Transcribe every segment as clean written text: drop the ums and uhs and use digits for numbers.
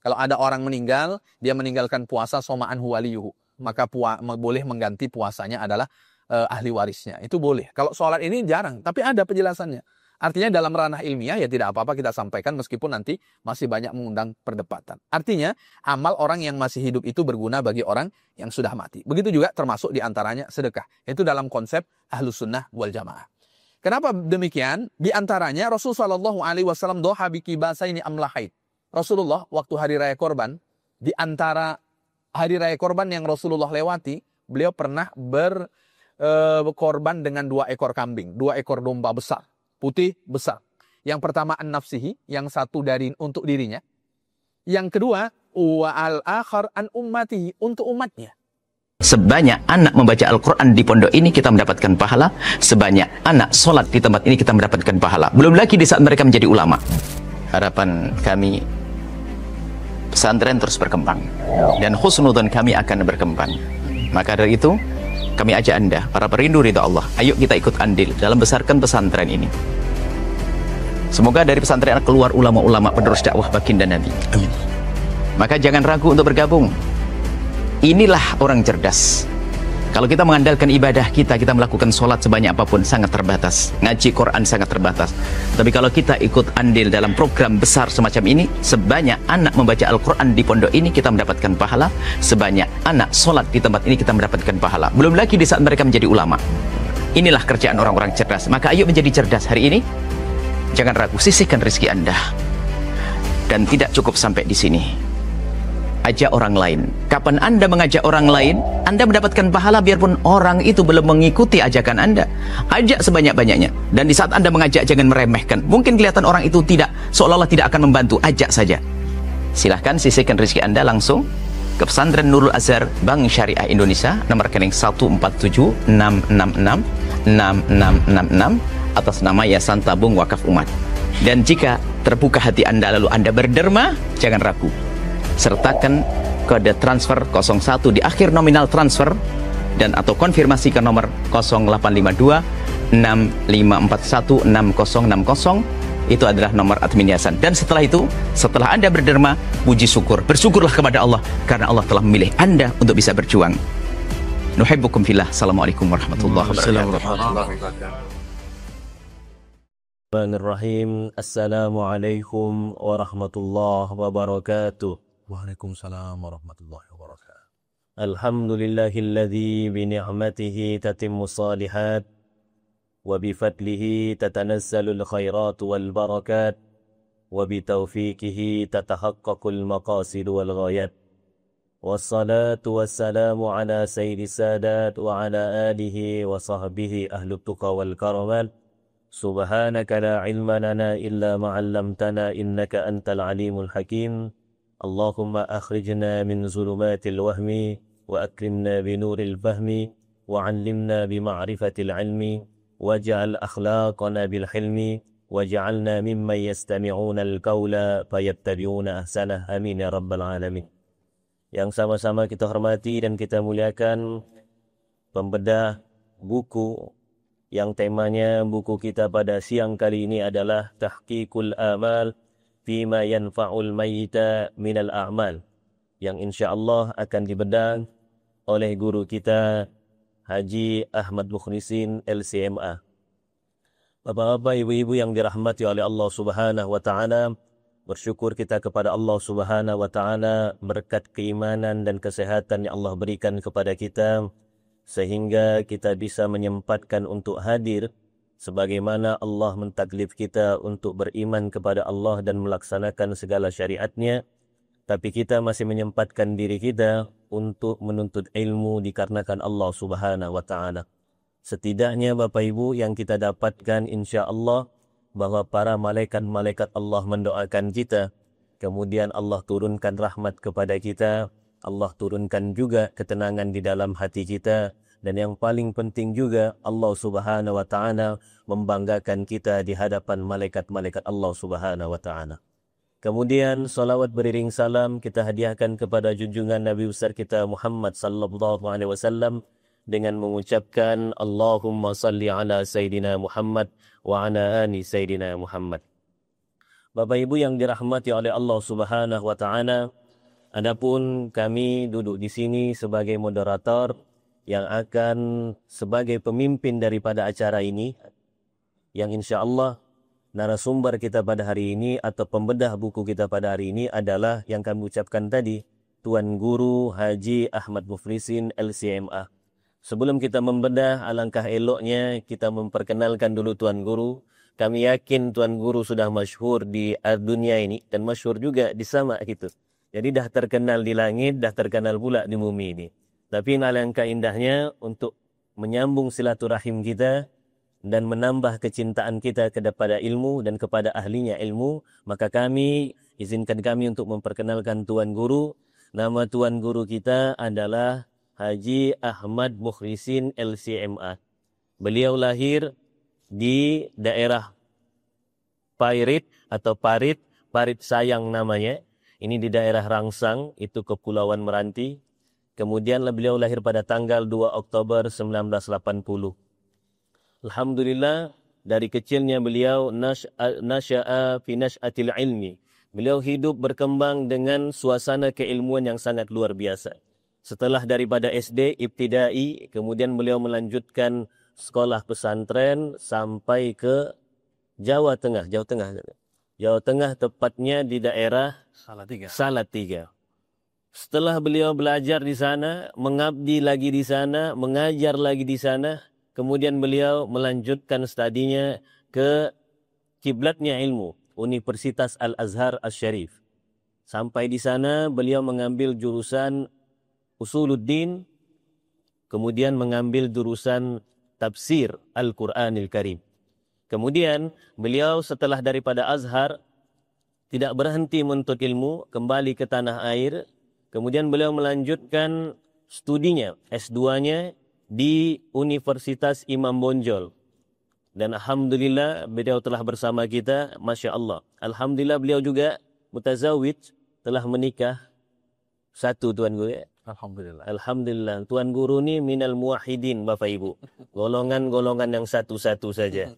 Kalau ada orang meninggal, dia meninggalkan puasa soma'an huwaliyuhu, maka boleh mengganti puasanya adalah ahli warisnya. Itu boleh. Kalau sholat ini jarang, tapi ada penjelasannya. Artinya dalam ranah ilmiah ya tidak apa-apa kita sampaikan meskipun nanti masih banyak mengundang perdebatan. Artinya amal orang yang masih hidup itu berguna bagi orang yang sudah mati. Begitu juga termasuk diantaranya sedekah. Itu dalam konsep ahlus sunnah wal jamaah. Kenapa demikian? Di antaranya Rasulullah SAW doha biki basa ini amlahaid. Rasulullah waktu hari raya korban, di antara hari raya korban yang Rasulullah lewati, beliau pernah berkorban dengan 2 ekor kambing, 2 ekor domba besar, putih besar. Yang pertama an-nafsihi, yang satu untuk dirinya. Yang kedua, wa al-akhar an ummatihi, untuk umatnya. Sebanyak anak membaca Al-Quran di pondok ini kita mendapatkan pahala, sebanyak anak sholat di tempat ini kita mendapatkan pahala. Belum lagi di saat mereka menjadi ulama. Harapan kami, pesantren terus berkembang, dan husnudzon kami akan berkembang. Maka dari itu, kami ajak Anda, para perindu ridha Allah, ayo kita ikut andil dalam besarkan pesantren ini. Semoga dari pesantren keluar ulama-ulama penerus dakwah baginda Nabi. Amin. Maka jangan ragu untuk bergabung. Inilah orang cerdas. Kalau kita mengandalkan ibadah kita melakukan sholat sebanyak apapun sangat terbatas, ngaji Quran sangat terbatas. Tapi kalau kita ikut andil dalam program besar semacam ini, sebanyak anak membaca Al-Quran di pondok ini kita mendapatkan pahala, sebanyak anak sholat di tempat ini kita mendapatkan pahala. Belum lagi di saat mereka menjadi ulama. Inilah kerjaan orang-orang cerdas. Maka ayo menjadi cerdas hari ini. Jangan ragu, sisihkan rezeki Anda. Dan tidak cukup sampai di sini. Ajak orang lain. Kapan Anda mengajak orang lain, Anda mendapatkan pahala biarpun orang itu belum mengikuti ajakan Anda. Ajak sebanyak-banyaknya. Dan di saat Anda mengajak, jangan meremehkan. Mungkin kelihatan orang itu seolah-olah tidak akan membantu. Ajak saja. Silahkan sisihkan rezeki Anda langsung ke Pesantren Nurul Azhar Bank Syariah Indonesia, nomor rekening 147-666-6666 atas nama Yayasan Tabung Wakaf Umat. Dan jika terbuka hati Anda lalu Anda berderma, jangan ragu. Sertakan kode transfer 01 di akhir nominal transfer dan atau konfirmasi ke nomor 0852 6541 6060. Itu adalah nomor admin yayasan. Dan setelah itu, setelah Anda berderma, puji syukur, bersyukurlah kepada Allah karena Allah telah memilih Anda untuk bisa berjuang. Nuhibbukum fillah. Assalamualaikum warahmatullahi wabarakatuh. Bismillahirrahmanirrahim. Assalamualaikum warahmatullahi wabarakatuh. Waalaikumsalam warahmatullahi wabarakatuh. Alhamdulillahilladzi bi ni'matihi tatimmu shalihat wa bi fadlihi tatanazzalul khairat wal barakat wa bi taufiqihi tatahaqqaqul maqasid wal ghayat. Wassalatu wassalamu ala sayyidis sadat wa ala alihi wa sahbihi ahlut tuqa wal karamat. Subhanaka la ilma lana illa ma 'allamtana innaka antal alimul hakim. Allahumma akhrijna min zulumatil wahmi wa akrimna bi nuril fahmi wa 'allimna bi ma'rifatil ilmi waj'al akhlaqana bil hilmi waj'alna mimman yastami'una al-qawla fayattabi'una ahsanah. Amin ya rabbal alamin. Yang sama-sama kita hormati dan kita muliakan pembedah buku yang temanya buku kita pada siang kali ini adalah Tahqiqul Amal Fima Yanfa'ul Mayyita Minal A'mal, yang insyaAllah akan dibedah oleh guru kita Haji Ahmad Mukhlisin LCMA. Bapak-bapak, ibu-ibu yang dirahmati oleh Allah Subhanahu wa Ta'ala, bersyukur kita kepada Allah Subhanahu wa Ta'ala berkat keimanan dan kesehatan yang Allah berikan kepada kita, sehingga kita bisa menyempatkan untuk hadir sebagaimana Allah mentaklif kita untuk beriman kepada Allah dan melaksanakan segala syariatnya. Tapi kita masih menyempatkan diri kita untuk menuntut ilmu dikarenakan Allah Subhanahu wa Ta'ala. Setidaknya Bapak Ibu yang kita dapatkan insya Allah bahwa para malaikat-malaikat Allah mendoakan kita. Kemudian Allah turunkan rahmat kepada kita. Allah turunkan juga ketenangan di dalam hati kita. Dan yang paling penting juga Allah Subhanahu wa Ta'ala membanggakan kita di hadapan malaikat-malaikat Allah Subhanahu wa Ta'ala. Kemudian salawat beriring salam kita hadiahkan kepada junjungan Nabi besar kita Muhammad sallallahu alaihi wasallam dengan mengucapkan Allahumma salli ala Sayyidina Muhammad wa ala ali Sayyidina Muhammad. Bapak Ibu yang dirahmati oleh Allah Subhanahu wa taala, adapun kami duduk di sini sebagai moderator yang akan sebagai pemimpin daripada acara ini, yang insya Allah narasumber kita pada hari ini atau pembedah buku kita pada hari ini adalah yang kami ucapkan tadi, Tuan Guru Haji Ahmad Muflisin LCMA. Sebelum kita membedah, alangkah eloknya kita memperkenalkan dulu Tuan Guru. Kami yakin Tuan Guru sudah masyhur di dunia ini dan masyhur juga di sama gitu. Jadi dah terkenal di langit, dah terkenal pula di bumi ini. Tapi alangkah indahnya untuk menyambung silaturahim kita dan menambah kecintaan kita kepada ilmu dan kepada ahlinya ilmu, maka izinkan kami untuk memperkenalkan Tuan Guru. Nama Tuan Guru kita adalah Haji Ahmad Muflisin LCMA. Beliau lahir di daerah Parit atau Parit Sayang namanya. Ini di daerah Rangsang, itu Kepulauan Meranti. Kemudian beliau lahir pada tanggal 2 Oktober 1980. Alhamdulillah, dari kecilnya beliau nasya'a fi nash'atil ilmi. Beliau hidup berkembang dengan suasana keilmuan yang sangat luar biasa. Setelah daripada SD, ibtidai, kemudian beliau melanjutkan sekolah pesantren sampai ke Jawa Tengah, tepatnya di daerah Salatiga. Setelah beliau belajar di sana, mengabdi lagi di sana, mengajar lagi di sana, kemudian beliau melanjutkan studinya ke kiblatnya ilmu, Universitas Al-Azhar Asy-Syarif. Sampai di sana beliau mengambil jurusan Usuluddin, kemudian mengambil jurusan Tafsir Al-Quranil Karim. Kemudian beliau setelah daripada Azhar tidak berhenti menuntut ilmu, kembali ke tanah air. Kemudian beliau melanjutkan studinya, S2-nya di Universitas Imam Bonjol. Dan alhamdulillah beliau telah bersama kita, Masya Allah. Alhamdulillah beliau juga mutazawij, telah menikah. Satu Tuan Guru ya. Alhamdulillah. Tuan Guru ni minal muwahhidin Bapak Ibu. Golongan-golongan yang satu-satu saja.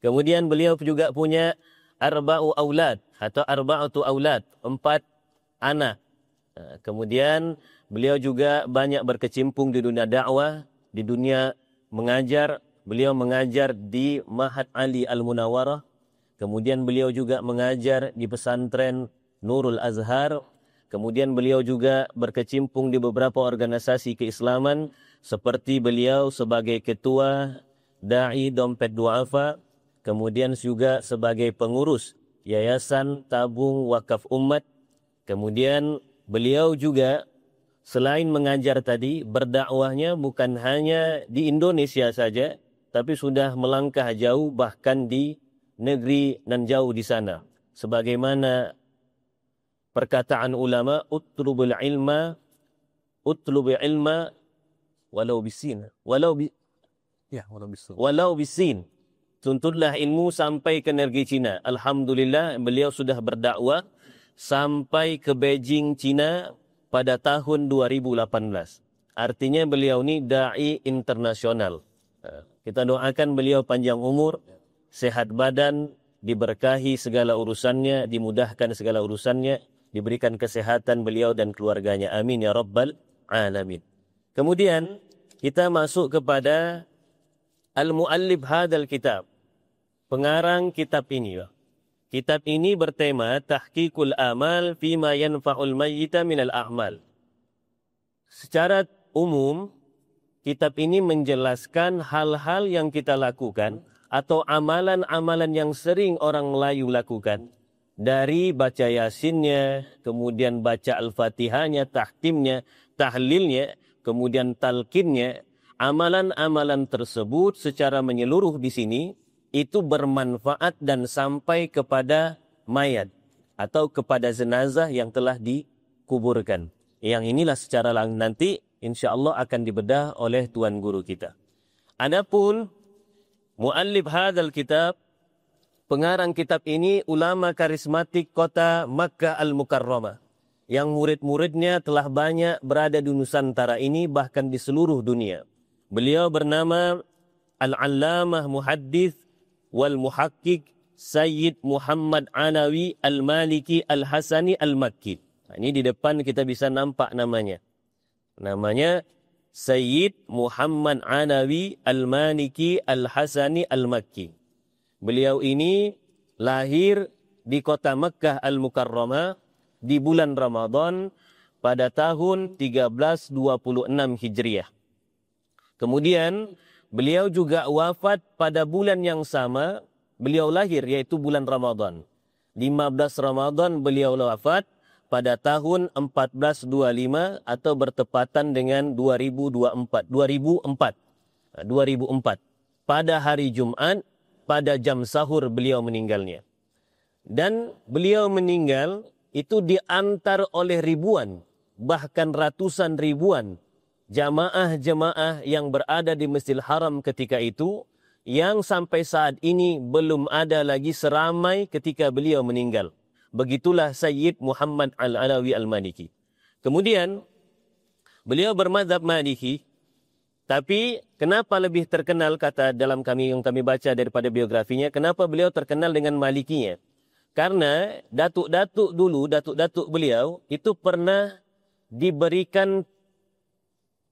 Kemudian beliau juga punya arba'u aulad atau arba'atu aulad, 4 anak. Kemudian beliau juga banyak berkecimpung di dunia dakwah, di dunia mengajar. Beliau mengajar di Ma'had Ali Al-Munawwarah. Kemudian beliau juga mengajar di pesantren Nurul Azhar. Kemudian beliau juga berkecimpung di beberapa organisasi keislaman, seperti beliau sebagai ketua Da'i Dompet Du'afa, kemudian juga sebagai pengurus Yayasan Tabung Wakaf Umat. Kemudian beliau juga selain mengajar tadi, berdakwahnya bukan hanya di Indonesia saja, tapi sudah melangkah jauh bahkan di negeri nan jauh di sana. Sebagaimana perkataan ulama, utlubul ilma walau bisin. Walau bisin. Tuntutlah ilmu sampai ke negeri Cina. Alhamdulillah beliau sudah berdakwah sampai ke Beijing, Cina pada tahun 2018. Artinya beliau ni da'i internasional. Kita doakan beliau panjang umur, sehat badan, diberkahi segala urusannya, dimudahkan segala urusannya, diberikan kesehatan beliau dan keluarganya. Amin ya rabbal alamin. Kemudian kita masuk kepada al-muallif hadal kitab. Pengarang kitab ini. Kitab ini bertema tahqiqul amal fima yanfa'ul mayyita minal a'mal. Secara umum, kitab ini menjelaskan hal-hal yang kita lakukan atau amalan-amalan yang sering orang Melayu lakukan. Dari baca Yasinnya, kemudian baca Al-Fatihahnya, tahtimnya, tahlilnya, kemudian talqinnya, amalan-amalan tersebut secara menyeluruh di sini itu bermanfaat dan sampai kepada mayat atau kepada jenazah yang telah dikuburkan. Yang inilah secara nanti insya-Allah akan dibedah oleh Tuan Guru kita. Adapun muallif hadzal kitab, pengarang kitab ini ulama karismatik kota Makkah Al-Mukarramah, yang murid-muridnya telah banyak berada di Nusantara ini bahkan di seluruh dunia. Beliau bernama Al-Allamah Muhaddits wal Muhaqqiq Sayyid Muhammad Alawi Al-Maliki Al-Hasani Al-Makki. Ini di depan kita bisa nampak namanya. Namanya Sayyid Muhammad Alawi Al-Maliki Al-Hasani Al-Makki. Beliau ini lahir di kota Mekkah Al-Mukarramah di bulan Ramadan pada tahun 1326 Hijriah. Kemudian beliau juga wafat pada bulan yang sama beliau lahir, yaitu bulan Ramadan. 15 Ramadan beliau wafat pada tahun 1425 atau bertepatan dengan 2004. Pada hari Jumat, pada jam sahur beliau meninggalnya. Dan beliau meninggal itu diantar oleh ribuan, bahkan ratusan ribuan jamaah-jamaah yang berada di Masjidil Haram ketika itu, yang sampai saat ini belum ada lagi seramai ketika beliau meninggal. Begitulah Sayyid Muhammad Al-Alawi Al-Maliki. Kemudian beliau bermadzhab Maliki, tapi kenapa lebih terkenal, kata dalam yang kami baca daripada biografinya, kenapa beliau terkenal dengan Malikinya? Karena datuk-datuk beliau itu pernah diberikan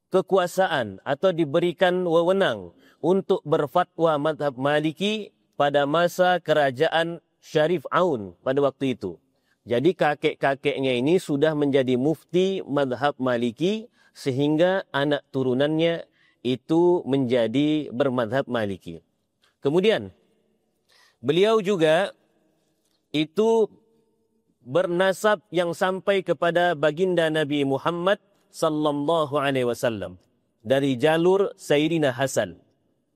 kekuasaan atau diberikan wewenang untuk berfatwa mazhab Maliki pada masa kerajaan Syarif Aun pada waktu itu. Jadi kakek-kakeknya ini sudah menjadi mufti mazhab Maliki sehingga anak turunannya itu menjadi bermazhab Maliki. Kemudian beliau juga itu bernasab yang sampai kepada baginda Nabi Muhammad sallallahu alaihi wasallam dari jalur Sayyidina Hasan.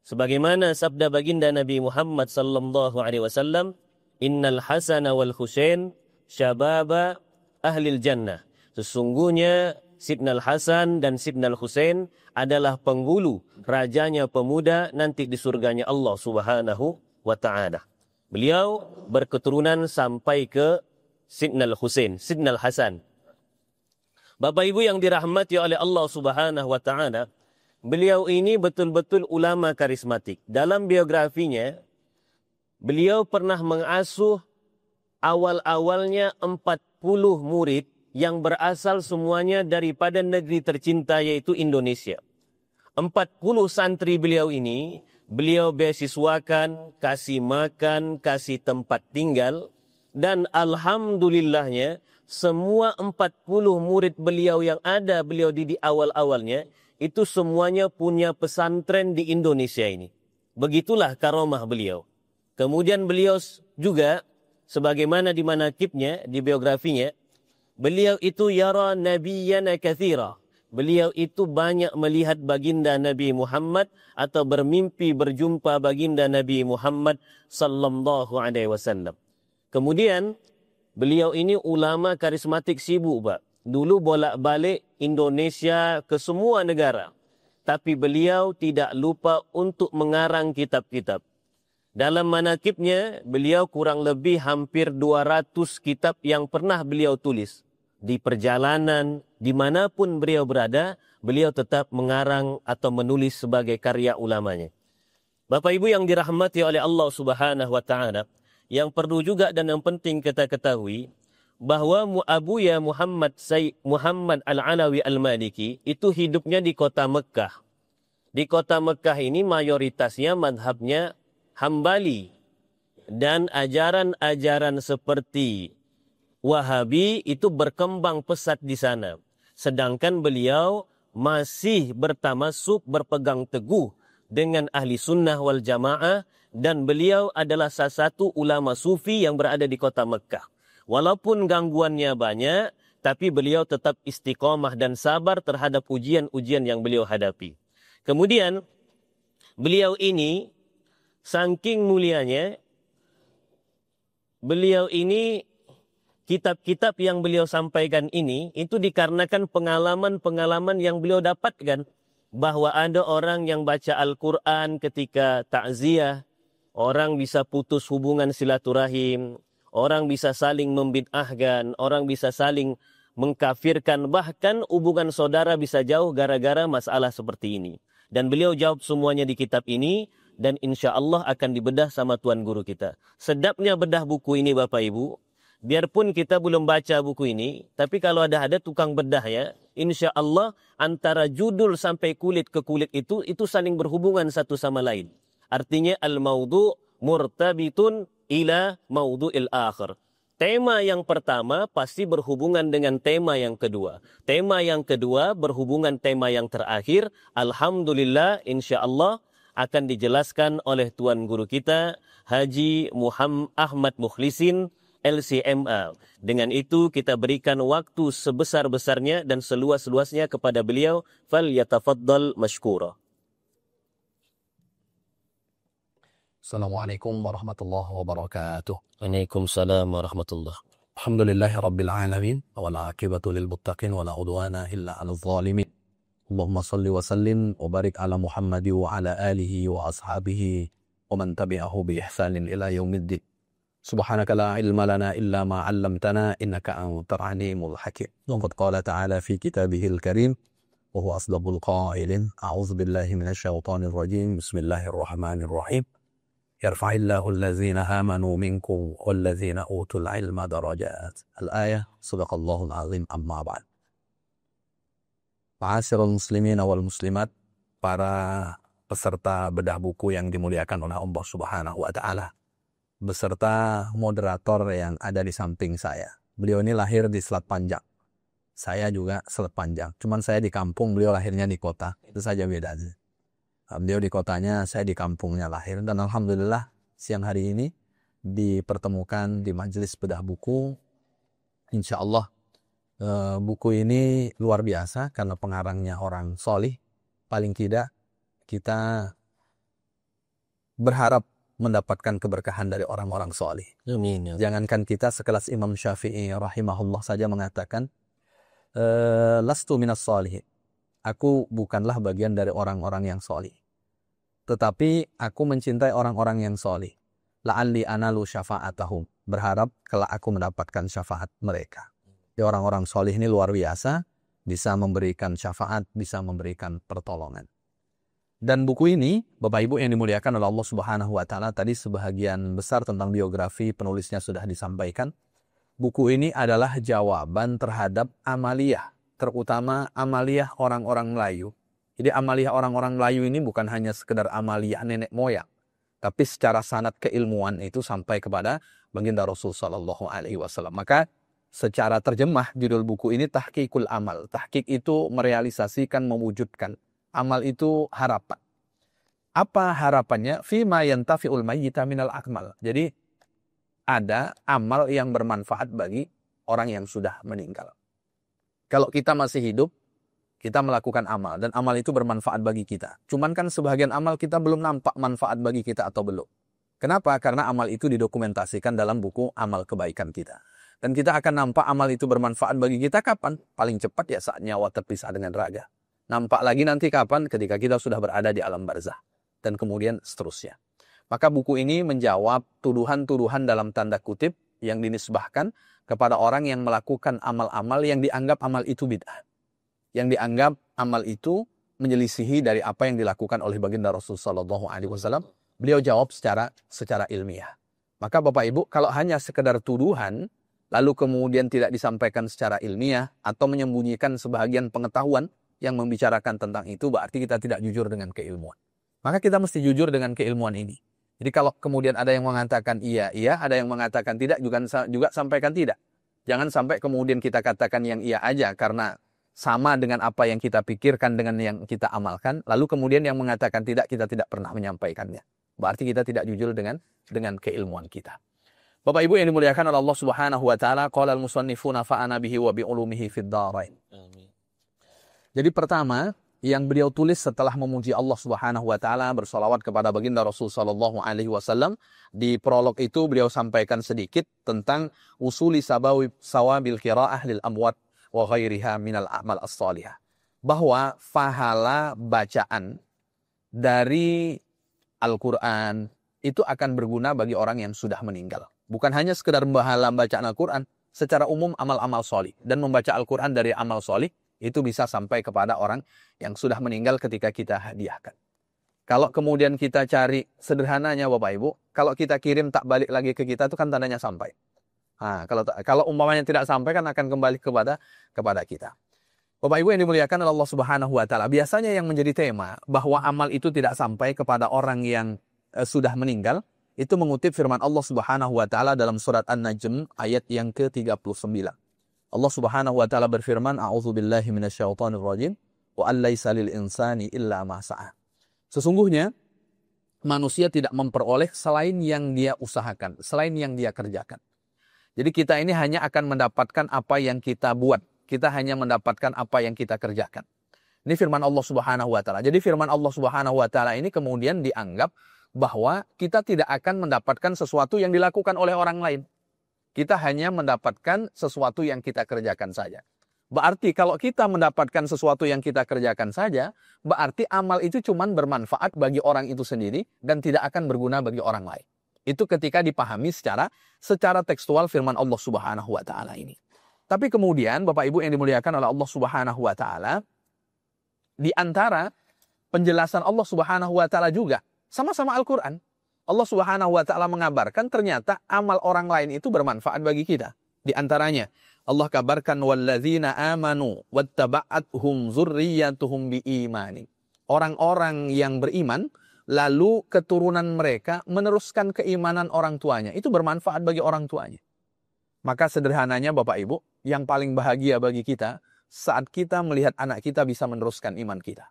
Sebagaimana sabda baginda Nabi Muhammad sallallahu alaihi wasallam, "Innal Hasana wal Husain syababa ahlil jannah." Sesungguhnya Sidnal Hasan dan Sidnal Husain adalah penghulu rajanya pemuda nanti di surganya Allah Subhanahu wa taala. Beliau berketurunan sampai ke Sidnal Husain, Sidnal Hasan. Bapak Ibu yang dirahmati oleh Allah Subhanahu wa taala, beliau ini betul-betul ulama karismatik. Dalam biografinya, beliau pernah mengasuh awal-awalnya 40 murid yang berasal semuanya daripada negeri tercinta yaitu Indonesia. 40 santri beliau ini, beliau beasiswakan, kasih makan, kasih tempat tinggal, dan alhamdulillahnya semua 40 murid beliau yang ada beliau di awal-awalnya itu semuanya punya pesantren di Indonesia ini. Begitulah karomah beliau. Kemudian beliau juga sebagaimana di manaqibnya, di biografinya, beliau itu yara nabiyyana katsira. Beliau itu banyak melihat baginda Nabi Muhammad atau bermimpi berjumpa baginda Nabi Muhammad sallallahu alaihi wasallam. Kemudian beliau ini ulama karismatik sibuk, Pak. Dulu bolak-balik Indonesia ke semua negara. Tapi beliau tidak lupa untuk mengarang kitab-kitab. Dalam manaqibnya, beliau kurang lebih hampir 200 kitab yang pernah beliau tulis. Di perjalanan, dimanapun beliau berada, beliau tetap mengarang atau menulis sebagai karya ulamanya. Bapak Ibu yang dirahmati oleh Allah Subhanahu wa taala, yang perlu juga dan yang penting kita ketahui bahwa Abuya Muhammad Al-Alawi Al-Maliki itu hidupnya di kota Mekkah. Di kota Mekkah ini mayoritasnya madhabnya Hambali dan ajaran-ajaran seperti Wahabi itu berkembang pesat di sana. Sedangkan beliau masih bertamasuk, berpegang teguh dengan ahli sunnah wal jamaah, dan beliau adalah salah satu ulama sufi yang berada di kota Mekkah. Walaupun gangguannya banyak, tapi beliau tetap istiqomah dan sabar terhadap ujian-ujian yang beliau hadapi. Kemudian beliau ini saking mulianya, beliau ini kitab-kitab yang beliau sampaikan ini itu dikarenakan pengalaman-pengalaman yang beliau dapatkan, bahwa ada orang yang baca Al-Quran ketika takziah, orang bisa putus hubungan silaturahim, orang bisa saling membid'ahkan, orang bisa saling mengkafirkan, bahkan hubungan saudara bisa jauh gara-gara masalah seperti ini. Dan beliau jawab semuanya di kitab ini, dan insya Allah akan dibedah sama Tuan Guru kita. Sedapnya bedah buku ini Bapak Ibu, biarpun kita belum baca buku ini, tapi kalau ada tukang bedah ya, insya Allah antara judul sampai kulit ke kulit itu saling berhubungan satu sama lain. Artinya al-maudu' murtabitun ila maudu'il akhir. Tema yang pertama pasti berhubungan dengan tema yang kedua. Tema yang kedua berhubungan tema yang terakhir. Alhamdulillah, insya Allah akan dijelaskan oleh Tuan Guru kita, Haji Muhammad Ahmad Mukhlisin, LCMA. Dengan itu kita berikan waktu sebesar-besarnya dan seluas-luasnya kepada beliau. Fal yatafaddal mashkura. Assalamualaikum warahmatullahi wabarakatuh. Waalaikumsalam warahmatullahi. Alhamdulillahi rabbil alamin wal aqibatu lil muttaqin wala udwana illa 'alal zalimin. Allahumma shalli wa sallim wa barik ala Muhammad wa ala alihi wa ashabihi wa man tabi'ahu bi ihsanin ila yaumiddin. Subhanaka la ilma lana illa ma 'allamtana innaka antal alimul hakim. Wa qad qala ta'ala fi kitabihil karim wa huwa asdaqul qailin. A'udzu billahi minasy syaithanir rajim. Bismillahirrahmanirrahim. Yarfa'illahu allazina amanu minkum wallazina utul ilma darajat. Al-ayah, sadaqallahul azim, amma ba'd. Ma'asyiral muslimin wal muslimat, para peserta bedah buku yang dimuliakan oleh Allah Subhanahu wa taala, beserta moderator yang ada di samping saya. Beliau ini lahir di Selat Panjang. Saya juga Selat Panjang. Cuman saya di kampung, beliau lahirnya di kota. Itu saja bedanya. Beliau di kotanya, saya di kampungnya lahir. Dan alhamdulillah siang hari ini dipertemukan di majelis bedah buku. Insya Allah buku ini luar biasa karena pengarangnya orang solih. Paling tidak kita berharap mendapatkan keberkahan dari orang-orang solih. Amin. Jangankan kita, sekelas Imam Syafi'i rahimahullah saja mengatakan, lastu minas solih. Aku bukanlah bagian dari orang-orang yang solih. Tetapi aku mencintai orang-orang yang solih. La'alli analu syafa'atahum. Berharap kelak aku mendapatkan syafaat mereka. Jadi orang-orang solih ini luar biasa. Bisa memberikan syafaat, bisa memberikan pertolongan. Dan buku ini, Bapak Ibu yang dimuliakan oleh Allah Subhanahu wa taala, tadi sebahagian besar tentang biografi penulisnya sudah disampaikan. Buku ini adalah jawaban terhadap amaliyah, terutama amaliyah orang-orang Melayu. Jadi amaliyah orang-orang Melayu ini bukan hanya sekedar amaliyah nenek moyang, tapi secara sanad keilmuan itu sampai kepada baginda Rasul sallallahu alaihi wasallam. Maka secara terjemah judul buku ini Tahqiqul Amal. Tahqiq itu merealisasikan, mewujudkan. Amal itu harapan. Apa harapannya? Fima yantafi'ul mayyita minal akmal. Jadi ada amal yang bermanfaat bagi orang yang sudah meninggal. Kalau kita masih hidup, kita melakukan amal, dan amal itu bermanfaat bagi kita. Cuman kan sebagian amal kita belum nampak manfaat bagi kita atau belum. Kenapa? Karena amal itu didokumentasikan dalam buku amal kebaikan kita. Dan kita akan nampak amal itu bermanfaat bagi kita kapan? Paling cepat ya saat nyawa terpisah dengan raga. Nampak lagi nanti kapan? Ketika kita sudah berada di alam barzah. Dan kemudian seterusnya. Maka buku ini menjawab tuduhan-tuduhan dalam tanda kutip yang dinisbahkan kepada orang yang melakukan amal-amal yang dianggap amal itu bid'ah. Yang dianggap amal itu menyelisihi dari apa yang dilakukan oleh baginda Rasul sallallahu alaihi wasallam. Beliau jawab secara ilmiah. Maka Bapak Ibu, kalau hanya sekedar tuduhan lalu kemudian tidak disampaikan secara ilmiah atau menyembunyikan sebahagian pengetahuan yang membicarakan tentang itu, berarti kita tidak jujur dengan keilmuan. Maka kita mesti jujur dengan keilmuan ini. Jadi kalau kemudian ada yang mengatakan iya, ada yang mengatakan tidak, juga sampaikan tidak. Jangan sampai kemudian kita katakan yang iya aja karena sama dengan apa yang kita pikirkan dengan yang kita amalkan, lalu kemudian yang mengatakan tidak, kita tidak pernah menyampaikannya. Berarti kita tidak jujur dengan keilmuan kita. Bapak Ibu yang dimuliakan oleh Allah Subhanahu wa taala, qala al-musannifuna fa'ana bihi wa bi ulumihi fid dharain. Amin. Jadi pertama, yang beliau tulis setelah memuji Allah Subhanahu wa taala, bersolawat kepada baginda Rasul sallallahu alaihi wasallam, di prolog itu beliau sampaikan sedikit tentang usuli sawabil qiraah lil amwat wa ghairiha minal a'mal as-salihah. Bahwa pahala bacaan dari Al-Quran itu akan berguna bagi orang yang sudah meninggal. Bukan hanya sekedar pahala bacaan Al-Quran, secara umum amal-amal solih. Dan membaca Al-Quran dari amal solih itu bisa sampai kepada orang yang sudah meninggal ketika kita hadiahkan. Kalau kemudian kita cari sederhananya Bapak Ibu, kalau kita kirim tak balik lagi ke kita itu kan tandanya sampai. Nah, kalau umpamanya tidak sampai kan akan kembali kepada kita. Bapak Ibu yang dimuliakan oleh Allah Subhanahu wa taala, biasanya yang menjadi tema bahwa amal itu tidak sampai kepada orang yang sudah meninggal, itu mengutip firman Allah Subhanahu wa taala dalam surat An-Najm ayat yang ke-39. Allah Subhanahu wa taala berfirman, "A'udzubillahi minasyaitonirrajim, wa allaisa lil insani illa ma sa'a." Sesungguhnya manusia tidak memperoleh selain yang dia usahakan, selain yang dia kerjakan. Jadi kita ini hanya akan mendapatkan apa yang kita buat. Kita hanya mendapatkan apa yang kita kerjakan. Ini firman Allah Subhanahu wa taala. Jadi firman Allah Subhanahu wa taala ini kemudian dianggap bahwa kita tidak akan mendapatkan sesuatu yang dilakukan oleh orang lain. Kita hanya mendapatkan sesuatu yang kita kerjakan saja. Berarti kalau kita mendapatkan sesuatu yang kita kerjakan saja, berarti amal itu cuma bermanfaat bagi orang itu sendiri dan tidak akan berguna bagi orang lain. Itu ketika dipahami secara tekstual firman Allah Subhanahu wa taala ini. Tapi kemudian Bapak Ibu yang dimuliakan oleh Allah Subhanahu wa taala, di antara penjelasan Allah Subhanahu wa taala juga sama-sama Al-Qur'an. Allah Subhanahu wa taala mengabarkan ternyata amal orang lain itu bermanfaat bagi kita. Di antaranya Allah kabarkan walladzina amanu wattaba'athum dzurriyyatuhum biimani. Orang-orang yang beriman lalu keturunan mereka meneruskan keimanan orang tuanya. Itu bermanfaat bagi orang tuanya. Maka sederhananya Bapak Ibu, yang paling bahagia bagi kita saat kita melihat anak kita bisa meneruskan iman kita.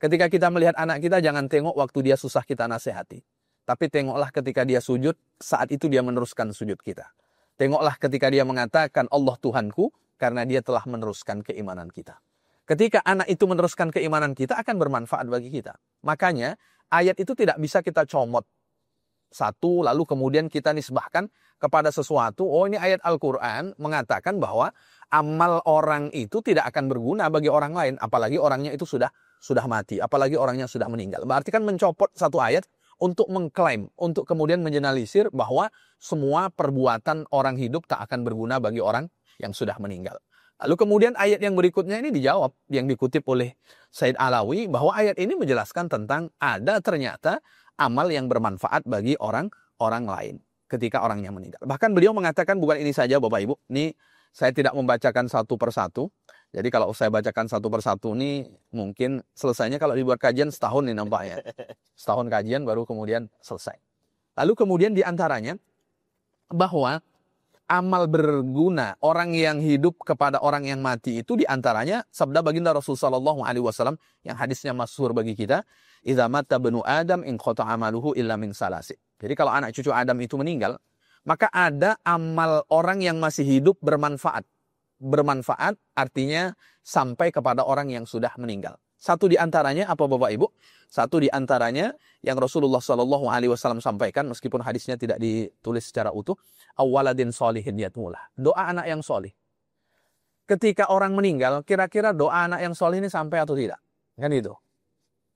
Ketika kita melihat anak kita, jangan tengok waktu dia susah kita nasihati. Tapi tengoklah ketika dia sujud, saat itu dia meneruskan sujud kita. Tengoklah ketika dia mengatakan Allah Tuhanku, karena dia telah meneruskan keimanan kita. Ketika anak itu meneruskan keimanan kita, akan bermanfaat bagi kita. Makanya ayat itu tidak bisa kita comot satu, lalu kemudian kita nisbahkan kepada sesuatu. Oh, ini ayat Al-Quran mengatakan bahwa amal orang itu tidak akan berguna bagi orang lain. Apalagi orangnya itu sudah mati. Apalagi orangnya sudah meninggal. Berarti kan mencopot satu ayat untuk mengklaim, untuk kemudian menjeneralisir bahwa semua perbuatan orang hidup tak akan berguna bagi orang yang sudah meninggal. Lalu kemudian ayat yang berikutnya ini dijawab, yang dikutip oleh Said Alawi, bahwa ayat ini menjelaskan tentang ada ternyata amal yang bermanfaat bagi orang lain ketika orangnya meninggal. Bahkan beliau mengatakan bukan ini saja Bapak Ibu, ini saya tidak membacakan satu persatu. Jadi kalau saya bacakan satu persatu ini mungkin selesainya kalau dibuat kajian setahun nih nampaknya. Setahun kajian baru kemudian selesai. Lalu kemudian diantaranya bahwa amal berguna orang yang hidup kepada orang yang mati itu diantaranya sabda baginda Rasulullah SAW yang hadisnya masyhur bagi kita, idza mata banu Adam in qata amaluhu illa min salasi. Jadi kalau anak cucu Adam itu meninggal, maka ada amal orang yang masih hidup bermanfaat. Bermanfaat artinya sampai kepada orang yang sudah meninggal. Satu di antaranya apa Bapak Ibu? Satu di antaranya yang Rasulullah SAW sampaikan meskipun hadisnya tidak ditulis secara utuh, awwaladin sholihin yatmulah. Doa anak yang solih. Ketika orang meninggal, kira-kira doa anak yang solih ini sampai atau tidak? Kan itu.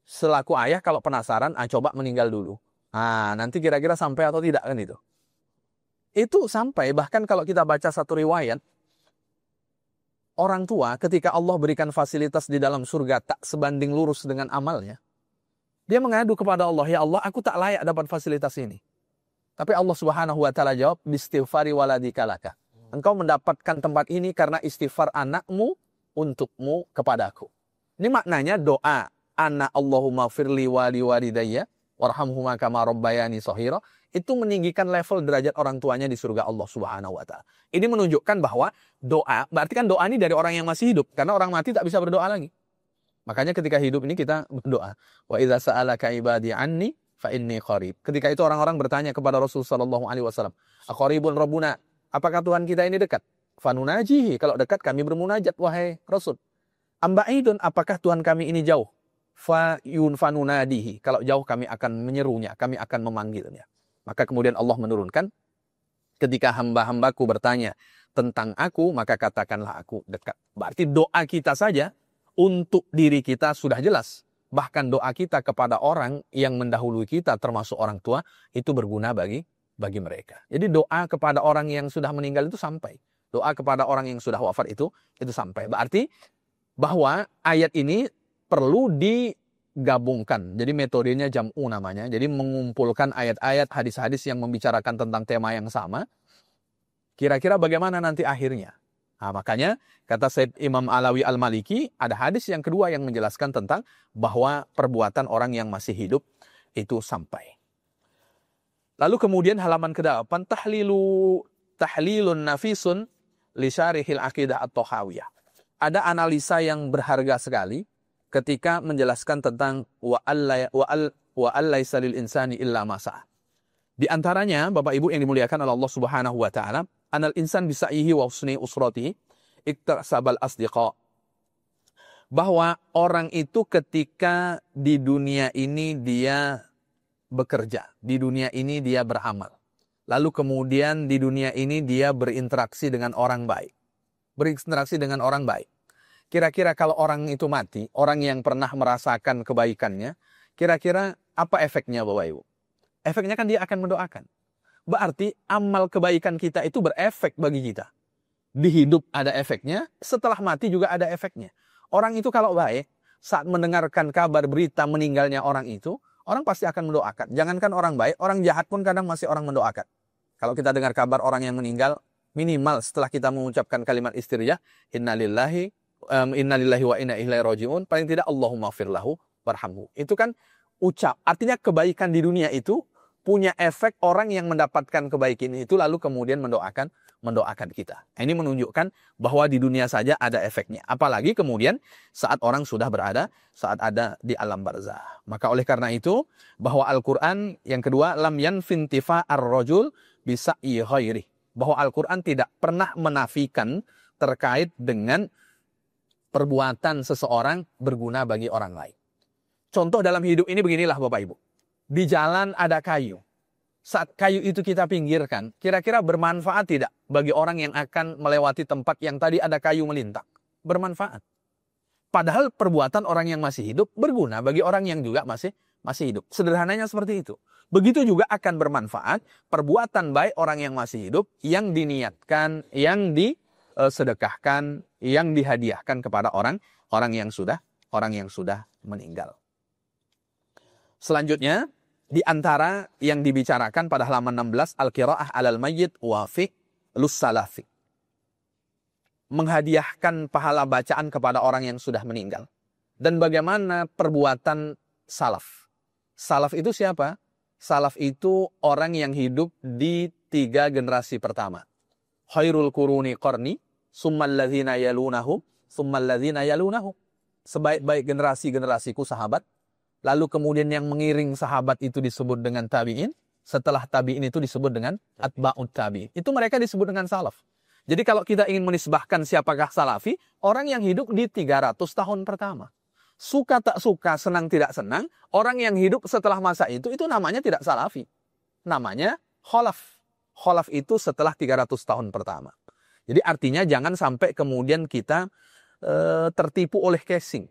Selaku ayah kalau penasaran, coba meninggal dulu. Nanti kira-kira sampai atau tidak kan itu. Itu sampai, bahkan kalau kita baca satu riwayat, orang tua ketika Allah berikan fasilitas di dalam surga tak sebanding lurus dengan amalnya. Dia mengadu kepada Allah, ya Allah aku tak layak dapat fasilitas ini. Tapi Allah Subhanahu wa taala jawab, bistighfari waladika laka. Engkau mendapatkan tempat ini karena istighfar anakmu untukmu kepadaku. Ini maknanya doa anak Allahumma firli wali walidayya warhamhuma kama rabbayani shaghira, itu meninggikan level derajat orang tuanya di surga Allah Subhanahu wa taala. Ini menunjukkan bahwa doa, berarti kan doa ini dari orang yang masih hidup, karena orang mati tak bisa berdoa lagi. Makanya ketika hidup ini kita berdoa. Wa idza sa'alaka ibadi anni fa inni qarib. Ketika itu orang-orang bertanya kepada Rasul sallallahu alaihi wasallam, aqaribun rabbuna? Apakah Tuhan kita ini dekat? Fanunajihi, kalau dekat kami bermunajat wahai Rasul. Ambaidun, apakah Tuhan kami ini jauh? Fanunadihi, kalau jauh kami akan menyerunya, kami akan memanggilnya. Maka kemudian Allah menurunkan, ketika hamba-hambaku bertanya tentang aku, maka katakanlah aku dekat. Berarti doa kita saja untuk diri kita sudah jelas. Bahkan doa kita kepada orang yang mendahului kita, termasuk orang tua, itu berguna bagi mereka. Jadi doa kepada orang yang sudah meninggal itu sampai. Doa kepada orang yang sudah wafat itu sampai. Berarti bahwa ayat ini perlu gabungkan. Jadi metodenya jam'u namanya. Jadi mengumpulkan ayat-ayat, hadis-hadis yang membicarakan tentang tema yang sama. Kira-kira bagaimana nanti akhirnya? Nah, makanya kata Said Imam Alawi Al-Maliki, ada hadis yang kedua yang menjelaskan tentang bahwa perbuatan orang yang masih hidup itu sampai. Lalu kemudian halaman ke-8, tahlilun nafisun li syarihil aqidah at-tahawiyah. Ada analisa yang berharga sekali ketika menjelaskan tentang wa allaisa lil insani illa ma sa'a. Di antaranya, Bapak Ibu yang dimuliakan oleh Allah Subhanahu wa taala, anal insan bisa'ihi wa husni usratihi iktasabal asdiqa. Bahwa orang itu ketika di dunia ini dia bekerja, di dunia ini dia beramal. Lalu kemudian di dunia ini dia berinteraksi dengan orang baik. Berinteraksi dengan orang baik. Kira-kira kalau orang itu mati, orang yang pernah merasakan kebaikannya, kira-kira apa efeknya Bapak Ibu? Efeknya kan dia akan mendoakan. Berarti amal kebaikan kita itu berefek bagi kita. Di hidup ada efeknya, setelah mati juga ada efeknya. Orang itu kalau baik, saat mendengarkan kabar berita meninggalnya orang itu, orang pasti akan mendoakan. Jangankan orang baik, orang jahat pun kadang masih orang mendoakan. Kalau kita dengar kabar orang yang meninggal, minimal setelah kita mengucapkan kalimat istirjah, innalillahi wa inna ilaihi raji'un, paling tidak Allahumma firlahu warhamhu. Itu kan ucap. Artinya kebaikan di dunia itu punya efek orang yang mendapatkan kebaikan itu lalu kemudian mendoakan kita. Ini menunjukkan bahwa di dunia saja ada efeknya. Apalagi kemudian saat orang sudah berada, saat ada di alam barzah. Maka oleh karena itu, bahwa Al-Quran yang kedua, lam yanfintifa ar-rajul bisa'i ghairi. Bahwa Al-Quran tidak pernah menafikan terkait dengan perbuatan seseorang berguna bagi orang lain. Contoh dalam hidup ini beginilah Bapak Ibu. Di jalan ada kayu. Saat kayu itu kita pinggirkan, kira-kira bermanfaat tidak bagi orang yang akan melewati tempat yang tadi ada kayu melintang? Bermanfaat. Padahal perbuatan orang yang masih hidup berguna bagi orang yang juga masih hidup. Sederhananya seperti itu. Begitu juga akan bermanfaat perbuatan baik orang yang masih hidup yang diniatkan, yang disedekahkan, yang dihadiahkan kepada orang yang sudah meninggal. Selanjutnya, di antara yang dibicarakan pada halaman 16, al-qira'ah alal mayyit wa fi'lus salafi. Menghadiahkan pahala bacaan kepada orang yang sudah meninggal. Dan bagaimana perbuatan salaf. Salaf itu siapa? Salaf itu orang yang hidup di 3 generasi pertama. Khairul quruni qarni, summal ladzina yalunahum, summal ladzina yalunahum. Sebaik-baik generasi-generasiku sahabat. Lalu kemudian yang mengiring sahabat itu disebut dengan tabi'in. Setelah tabi'in itu disebut dengan atba'ut tabi'in. Itu mereka disebut dengan salaf. Jadi kalau kita ingin menisbahkan siapakah salafi, orang yang hidup di 300 tahun pertama. Suka tak suka, senang tidak senang, orang yang hidup setelah masa itu namanya tidak salafi. Namanya kholaf. Kholaf itu setelah 300 tahun pertama. Jadi artinya jangan sampai kemudian kita tertipu oleh casing.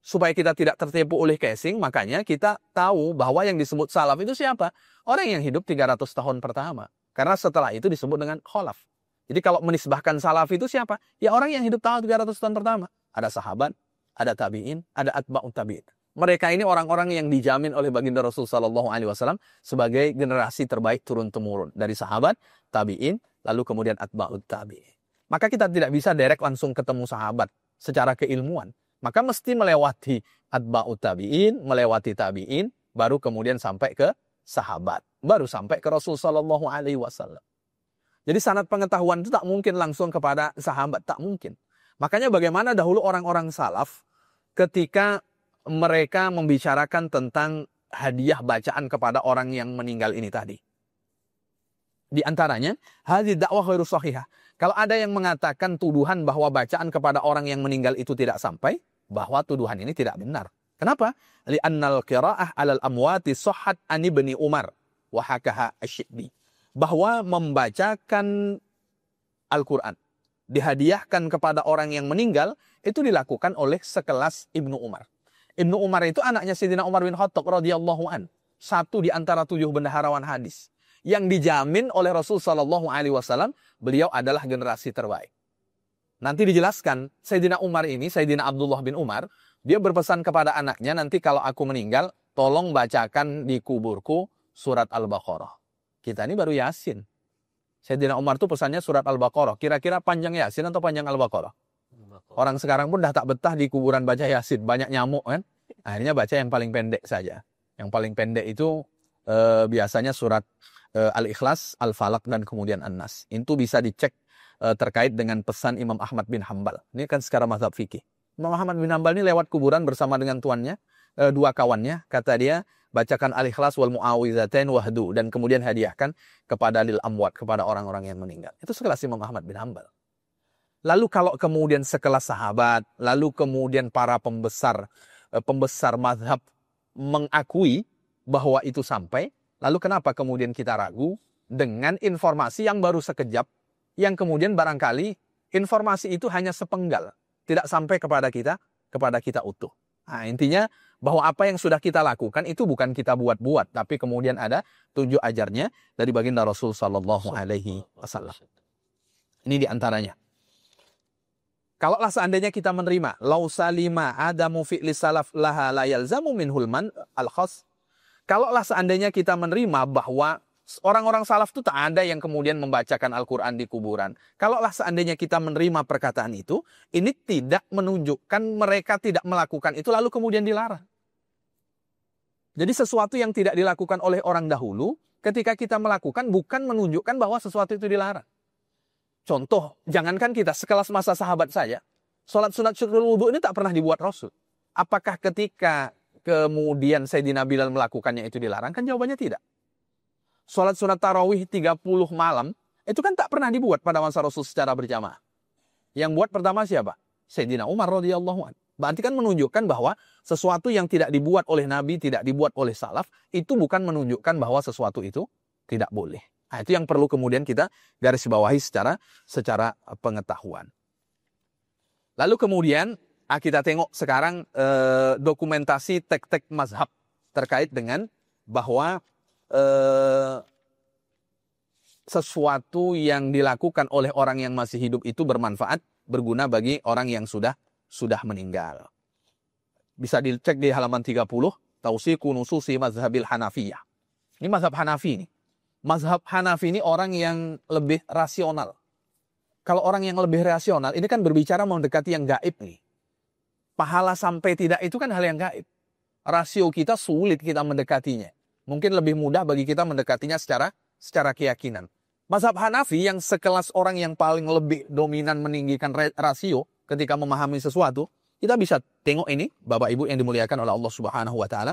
Supaya kita tidak tertipu oleh casing, makanya kita tahu bahwa yang disebut salaf itu siapa? Orang yang hidup 300 tahun pertama. Karena setelah itu disebut dengan kholaf. Jadi kalau menisbahkan salaf itu siapa? Ya orang yang hidup tahun 300 tahun pertama. Ada sahabat, ada tabi'in, ada atba'ut tabi'in. Mereka ini orang-orang yang dijamin oleh baginda Rasul SAW sebagai generasi terbaik turun-temurun. Dari sahabat, tabi'in, lalu kemudian atba'ut tabi'in. Maka kita tidak bisa direct langsung ketemu sahabat secara keilmuan. Maka mesti melewati atba'ut tabi'in, melewati tabi'in, baru kemudian sampai ke sahabat. Baru sampai ke Rasul SAW. Jadi sanad pengetahuan itu tak mungkin langsung kepada sahabat, tak mungkin. Makanya bagaimana dahulu orang-orang salaf ketika mereka membicarakan tentang hadiah bacaan kepada orang yang meninggal ini tadi. Di antaranya, hadhihi dakwah ghairu shahihah. Kalau ada yang mengatakan tuduhan bahwa bacaan kepada orang yang meninggal itu tidak sampai, bahwa tuduhan ini tidak benar. Kenapa? Li'annal qira'ah 'alal amwati shahhat an Ibni Umar wa hakaha asy-Syibbi. Bahwa membacakan Al-Quran dihadiahkan kepada orang yang meninggal itu dilakukan oleh sekelas Ibnu Umar. Ibnu Umar itu anaknya Sayyidina Umar bin Khattab radhiyallahu an. Satu di antara 7 bendaharawan hadis yang dijamin oleh Rasul SAW, beliau adalah generasi terbaik. Nanti dijelaskan, Sayyidina Umar ini, Sayyidina Abdullah bin Umar, dia berpesan kepada anaknya, nanti kalau aku meninggal, tolong bacakan di kuburku surat Al-Baqarah. Kita ini baru Yasin. Sayyidina Umar tuh pesannya surat Al-Baqarah. Kira-kira panjang Yasin atau panjang Al-Baqarah? Orang sekarang pun dah tak betah di kuburan baca Yasin. Banyak nyamuk kan. Akhirnya baca yang paling pendek saja. Yang paling pendek itu biasanya surat Al-Ikhlas, Al-Falaq, dan kemudian An-Nas. Itu bisa dicek terkait dengan pesan Imam Ahmad bin Hambal. Ini kan secara mazhab fikih. Imam Ahmad bin Hambal ini lewat kuburan bersama dengan tuannya, dua kawannya. Kata dia, bacakan Al-Ikhlas wal Mu'awidzatain wahdu, dan kemudian hadiahkan kepada lil amwat, kepada orang-orang yang meninggal. Itu sekelas Imam Ahmad bin Hambal. Lalu kalau kemudian sekelas sahabat, lalu kemudian para pembesar mazhab mengakui bahwa itu sampai, lalu kenapa kemudian kita ragu dengan informasi yang baru sekejap, yang kemudian barangkali informasi itu hanya sepenggal, tidak sampai kepada kita utuh. Nah, intinya bahwa apa yang sudah kita lakukan itu bukan kita buat-buat, tapi kemudian ada tunjuk ajarnya dari baginda Rasul sallallahu alaihi wasallam. Ini diantaranya. Kalaulah seandainya kita menerima lau salima adamu fi'li salaf laha la yalzamu minhul man al-khas. Kalaulah seandainya kita menerima bahwa orang-orang salaf itu tak ada yang kemudian membacakan Al-Quran di kuburan. Kalaulah seandainya kita menerima perkataan itu, ini tidak menunjukkan mereka tidak melakukan itu lalu kemudian dilarang. Jadi sesuatu yang tidak dilakukan oleh orang dahulu, ketika kita melakukan bukan menunjukkan bahwa sesuatu itu dilarang. Contoh, jangankan kita, sekelas masa sahabat saja, sholat sunat syukur wudu ini tak pernah dibuat Rasul. Apakah ketika kemudian Sayyidina Bilal melakukannya itu dilarang? Kan jawabannya tidak. Sholat sunat tarawih 30 malam, itu kan tak pernah dibuat pada masa Rasul secara berjamaah. Yang buat pertama siapa? Sayyidina Umar radhiyallahu anhu. Berarti kan menunjukkan bahwa sesuatu yang tidak dibuat oleh Nabi, tidak dibuat oleh salaf, itu bukan menunjukkan bahwa sesuatu itu tidak boleh. Nah, itu yang perlu kemudian kita garis bawahi secara pengetahuan. Lalu kemudian kita tengok sekarang dokumentasi tek-tek mazhab terkait dengan bahwa sesuatu yang dilakukan oleh orang yang masih hidup itu bermanfaat, berguna bagi orang yang sudah meninggal. Bisa dicek di halaman 30, Tausiqu Nususi Mazhabil Hanafiyah. Ini mazhab Hanafi ini. Mazhab Hanafi ini orang yang lebih rasional. Kalau orang yang lebih rasional, ini kan berbicara mendekati yang gaib nih. Pahala sampai tidak itu kan hal yang gaib. Rasio kita sulit kita mendekatinya. Mungkin lebih mudah bagi kita mendekatinya secara keyakinan. Mazhab Hanafi yang sekelas orang yang paling lebih dominan meninggikan rasio ketika memahami sesuatu, kita bisa tengok ini, Bapak Ibu yang dimuliakan oleh Allah Subhanahu wa taala.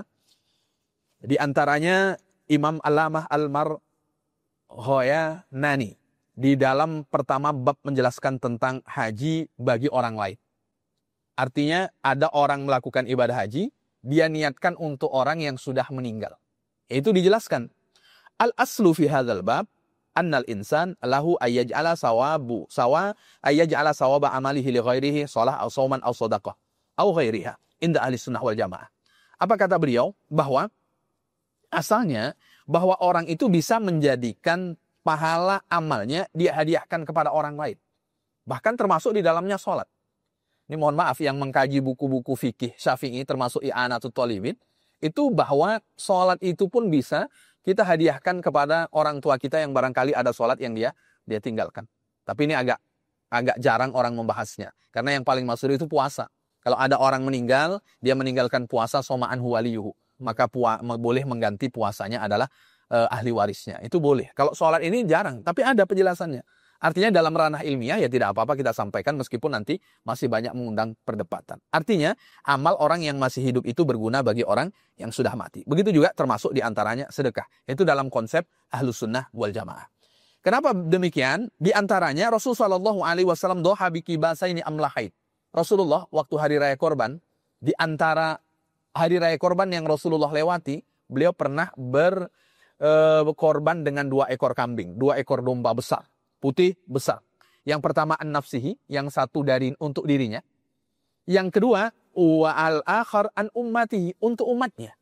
Di antaranya Imam Allamah Al-Marghayanani di dalam pertama bab menjelaskan tentang haji bagi orang lain. Artinya ada orang melakukan ibadah haji, dia niatkan untuk orang yang sudah meninggal. Itu dijelaskan. Al-aslu fi hadzal bab annal insan lahu ayyaj'ala ayyaj'ala sawaba amalihi li ghairihi shalah aw shauman aw shadaqah aw ghairiha inda ahli sunnah wal jamaah. Apa kata beliau? Bahwa asalnya bahwa orang itu bisa menjadikan pahala amalnya dia hadiahkan kepada orang lain. Bahkan termasuk di dalamnya sholat. Ini mohon maaf yang mengkaji buku-buku fikih Syafi'i termasuk I'anatul Thalibin, itu bahwa sholat itu pun bisa kita hadiahkan kepada orang tua kita yang barangkali ada sholat yang dia tinggalkan. Tapi ini agak jarang orang membahasnya. Karena yang paling masyhur itu puasa. Kalau ada orang meninggal, dia meninggalkan puasa somaan huwaliyuhu. Maka boleh mengganti puasanya adalah ahli warisnya. Itu boleh. Kalau sholat ini jarang, tapi ada penjelasannya. Artinya dalam ranah ilmiah ya tidak apa-apa kita sampaikan meskipun nanti masih banyak mengundang perdebatan. Artinya amal orang yang masih hidup itu berguna bagi orang yang sudah mati. Begitu juga termasuk diantaranya sedekah. Itu dalam konsep Ahlus Sunnah wal Jamaah. Kenapa demikian? Di antaranya Rasulullah SAW doha biki basaini amlahaid. Rasulullah waktu hari raya korban, di antara hari raya korban yang Rasulullah lewati, beliau pernah berkorban dengan 2 ekor kambing, 2 ekor domba besar. Putih besar. Yang pertama an-nafsihi, yang satu untuk dirinya. Yang kedua wa al-akhar an ummatihi, untuk umatnya.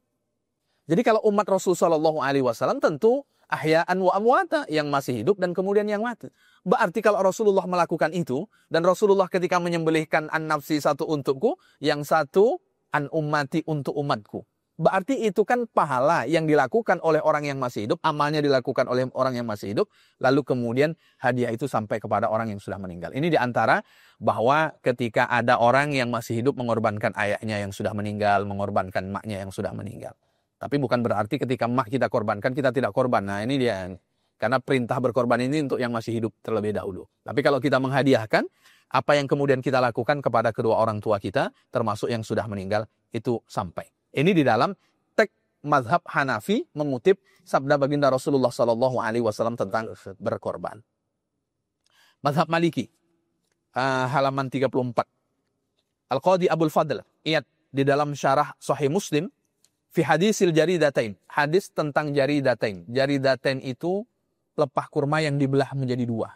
Jadi kalau umat Rasul sallallahu alaihi wasallam tentu ahya'an wa amwata, yang masih hidup dan kemudian yang mati. Berarti kalau Rasulullah melakukan itu, dan Rasulullah ketika menyembelihkan an nafsi satu untukku, yang satu an ummati untuk umatku. Berarti itu kan pahala yang dilakukan oleh orang yang masih hidup, amalnya dilakukan oleh orang yang masih hidup, lalu kemudian hadiah itu sampai kepada orang yang sudah meninggal. Ini diantara bahwa ketika ada orang yang masih hidup mengorbankan ayahnya yang sudah meninggal, mengorbankan maknya yang sudah meninggal. Tapi bukan berarti ketika mak kita korbankan, kita tidak korban. Nah ini dia. Karena perintah berkorban ini untuk yang masih hidup terlebih dahulu. Tapi kalau kita menghadiahkan, apa yang kemudian kita lakukan kepada kedua orang tua kita, termasuk yang sudah meninggal, itu sampai. Ini di dalam teks mazhab Hanafi mengutip sabda baginda Rasulullah SAW tentang berkorban. Mazhab Maliki, halaman 34. Al-Qadhi Abul Fadl, ingat di dalam syarah Sahih Muslim, fi hadisil jaridatain, hadis tentang jaridatain. Jaridatain itu pelepah kurma yang dibelah menjadi dua.